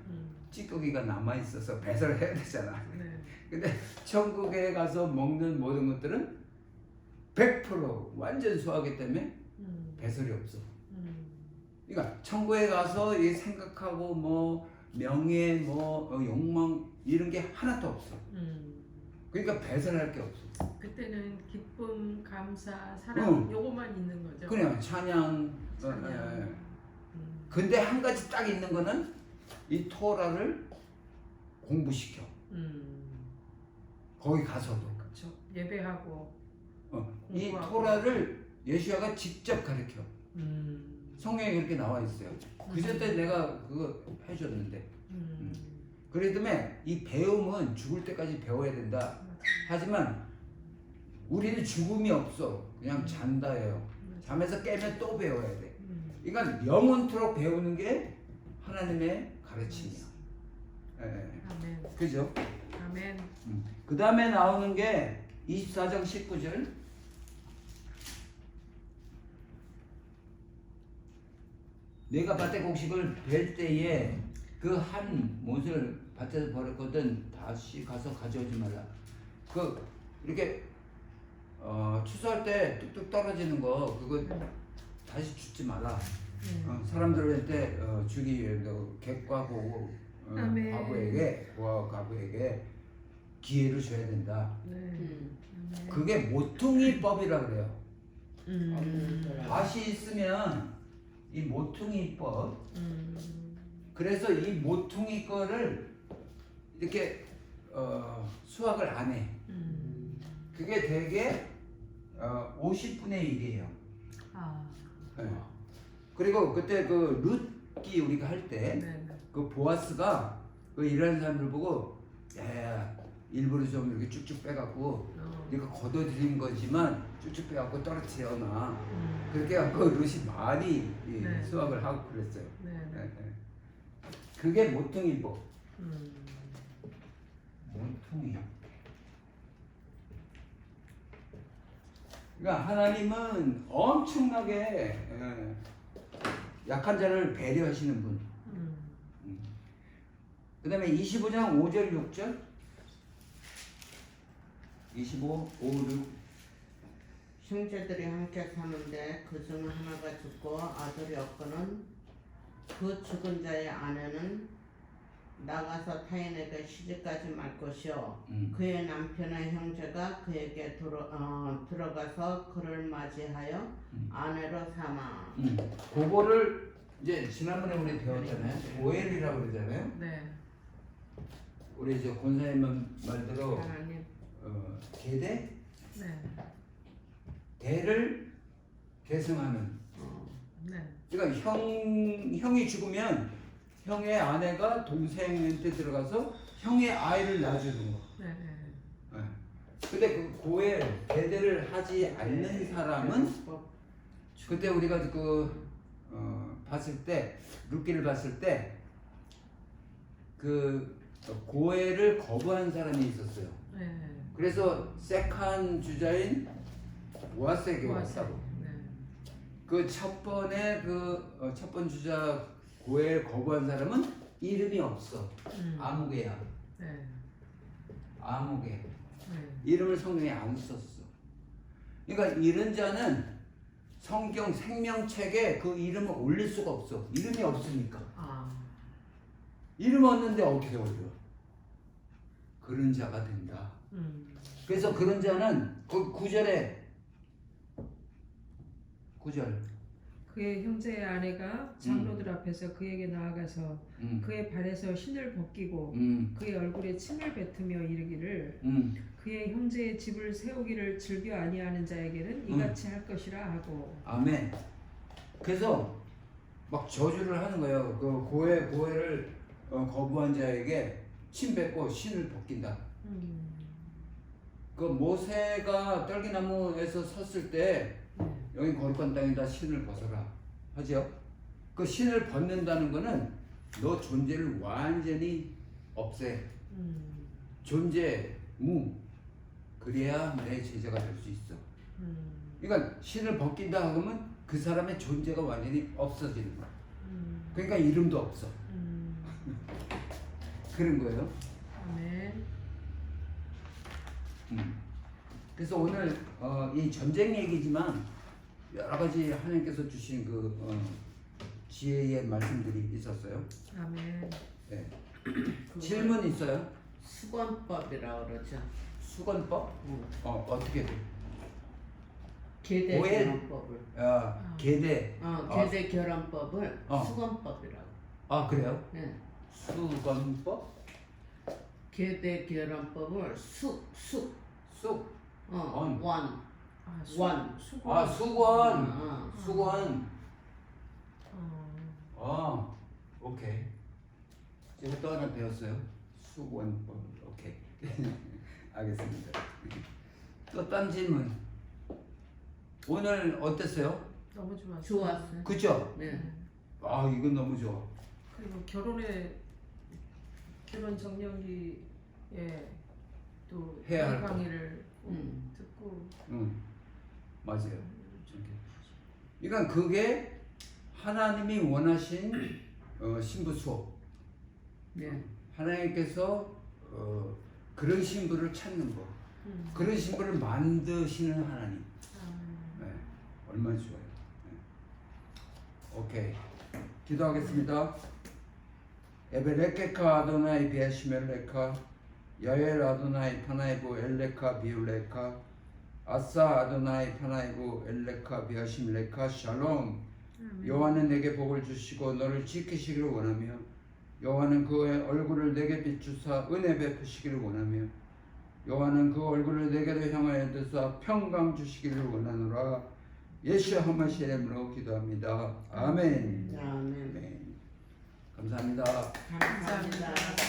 찌꺼기가 남아 있어서 배설해야 되잖아. 네. 근데 천국에 가서 먹는 모든 것들은 100% 완전 소화하기 때문에 배설이 없어. 그러니까 천국에 가서 이 생각하고 명예 욕망 이런 게 하나도 없어. 그러니까 배설할 게 없어. 그때는 기쁨, 감사, 사랑 요거만 있는 거죠. 그냥 찬양. 근데 한 가지 딱 있는 거는 이 토라를 공부시켜. 거기 가서도. 그렇죠. 예배하고. 이 공부하고. 토라를 예수야가 직접 가르쳐. 성경에 그렇게 나와 있어요. 그때 내가 그거 해줬는데. 그러기 때문에 이 배움은 죽을 때까지 배워야 된다. 하지만 우리는 죽음이 없어. 그냥 잔다예요. 잠에서 깨면 또 배워야 돼. 그러니까 영원토록 배우는 게 하나님의 가르침이야. 예. 아멘. 그죠? 아멘. 그 다음에 나오는 게 24장 19절. 내가 밭에 곡식을 벨 때에 그 한 못을 밭에서 버렸거든 다시 가서 가져오지 말라. 이렇게 추수할 때 뚝뚝 떨어지는 거 그거 다시 줍지 말라. 사람들한테 주기 위해 객과 과부에게 기회를 줘야 된다. 네. 그게 모퉁이법이라 그래요. 밭이 있으면 이 모퉁이법. 그래서 이 모퉁이 거를 이렇게 수확을 안 해. 그게 되게 50분의 1이에요. 아. 네. 그리고 그때 그 룻기 우리가 할 때 그 보아스가 그 일하는 사람들 보고 야 일부러 좀 이렇게 쭉쭉 빼갖고 네가 걷어들인 거지만 쭉쭉 빼갖고 떨어뜨려놔. 그렇게 해갖고 룻이 많이 수확을 하고 그랬어요. 네. 그게 모퉁이법. 모퉁이. 그러니까 하나님은 엄청나게 약한 자를 배려하시는 분. 그 다음에 25장 5절 6절 25, 5, 6 형제들이 함께 사는데 그 중 하나가 죽고 아들이 없거는 그 죽은 자의 아내는 나가서 타인에게 시집가지 말 것이요 그의 남편의 형제가 그에게 들어가서 그를 맞이하여 아내로 삼아. 그거를 이제 지난번에 우리 배웠잖아요. 오엘이라고 그러잖아요. 네. 우리 이제 권사님 말대로 하나님. 계대 네. 대를 계승하는. 네. 그러니까 형이 죽으면 형의 아내가 동생한테 들어가서 형의 아이를 낳아주는 거. 네. 근데 그 고엘 계대를 하지 않는 사람은 그때 우리가 봤을 때 룻기를 봤을 때 그 고엘을 거부한 사람이 있었어요. 네. 그래서 색한 주자인 보아스에게 왔다고. 그 첫 번에 첫 번 주자 고엘 거부한 사람은 이름이 없어. 아무개야. 네. 아무개. 네. 이름을 성경에 안 썼어. 그러니까 이런 자는 성경 생명책에 그 이름을 올릴 수가 없어. 이름이 없으니까. 이름 없는데 어떻게 올려? 그런 자가 된다. 그래서 그런 자는 그 9절 그의 형제의 아내가 장로들 앞에서 그에게 나아가서 그의 발에서 신을 벗기고 그의 얼굴에 침을 뱉으며 이르기를 그의 형제의 집을 세우기를 즐겨 아니하는 자에게는 이같이 할 것이라 하고. 아멘. 그래서 막 저주를 하는 거예요. 그 고해를 거부한 자에게 침 뱉고 신을 벗긴다. 그 모세가 떨기나무에서 섰을 때 여기 거룩한 땅에다 신을 벗어라 하죠. 그 신을 벗는다는 거는 너 존재를 완전히 없애. 존재 무. 그래야 내 제자가 될 수 있어. 그러니까 신을 벗긴다 하면 그 사람의 존재가 완전히 없어지는 거야. 그러니까 이름도 없어. 그런 거예요. 아멘. 그래서 오늘 이 전쟁 얘기지만 여러 가지 하나님께서 주신 지혜의 말씀들이 있었어요. 아멘. 네. 질문 있어요? 수건법이라고 그러죠. 수건법? 어떻게 돼? 계대 결혼법을. 계대. 계대 결혼법을 수건법이라고. 아 그래요? 네. 수건법? 계대 결혼법을 쑥. 원. 수건. 수건. 오케이. 제가 또 하나 배웠어요. 수건법. 오케이. 알겠습니다. 또 딴 질문. 오늘 어땠어요? 너무 좋았어요. 좋았어요. 그죠? 네. 이건 너무 좋아. 그리고 결혼 정년기에 또 해야 할 강의를 듣고. 맞아요. 그러니까 그게 하나님이 원하신 신부 수업. 네. 하나님께서 그런 신부를 찾는 거. 그런 신부를 만드시는 하나님. 네. 얼마나 좋아요. 네. 오케이. 기도하겠습니다. 에벨레케카 아도나이 비아시멜레카 야엘 아도나이 파나이부 엘레카 비울레카 아싸 아도나이 파나이부 엘레카 비아심레카 샬롬 여호와는 내게 복을 주시고 너를 지키시기를 원하며 여호와는 그의 얼굴을 내게 비추사 은혜 베푸시기를 원하며 여호와는 그 얼굴을 내게로 향하여 드사 평강 주시기를 원하노라. 예수와 하마시의 이름으로 기도합니다. 아멘. 아멘. 아멘. 감사합니다. 감사합니다.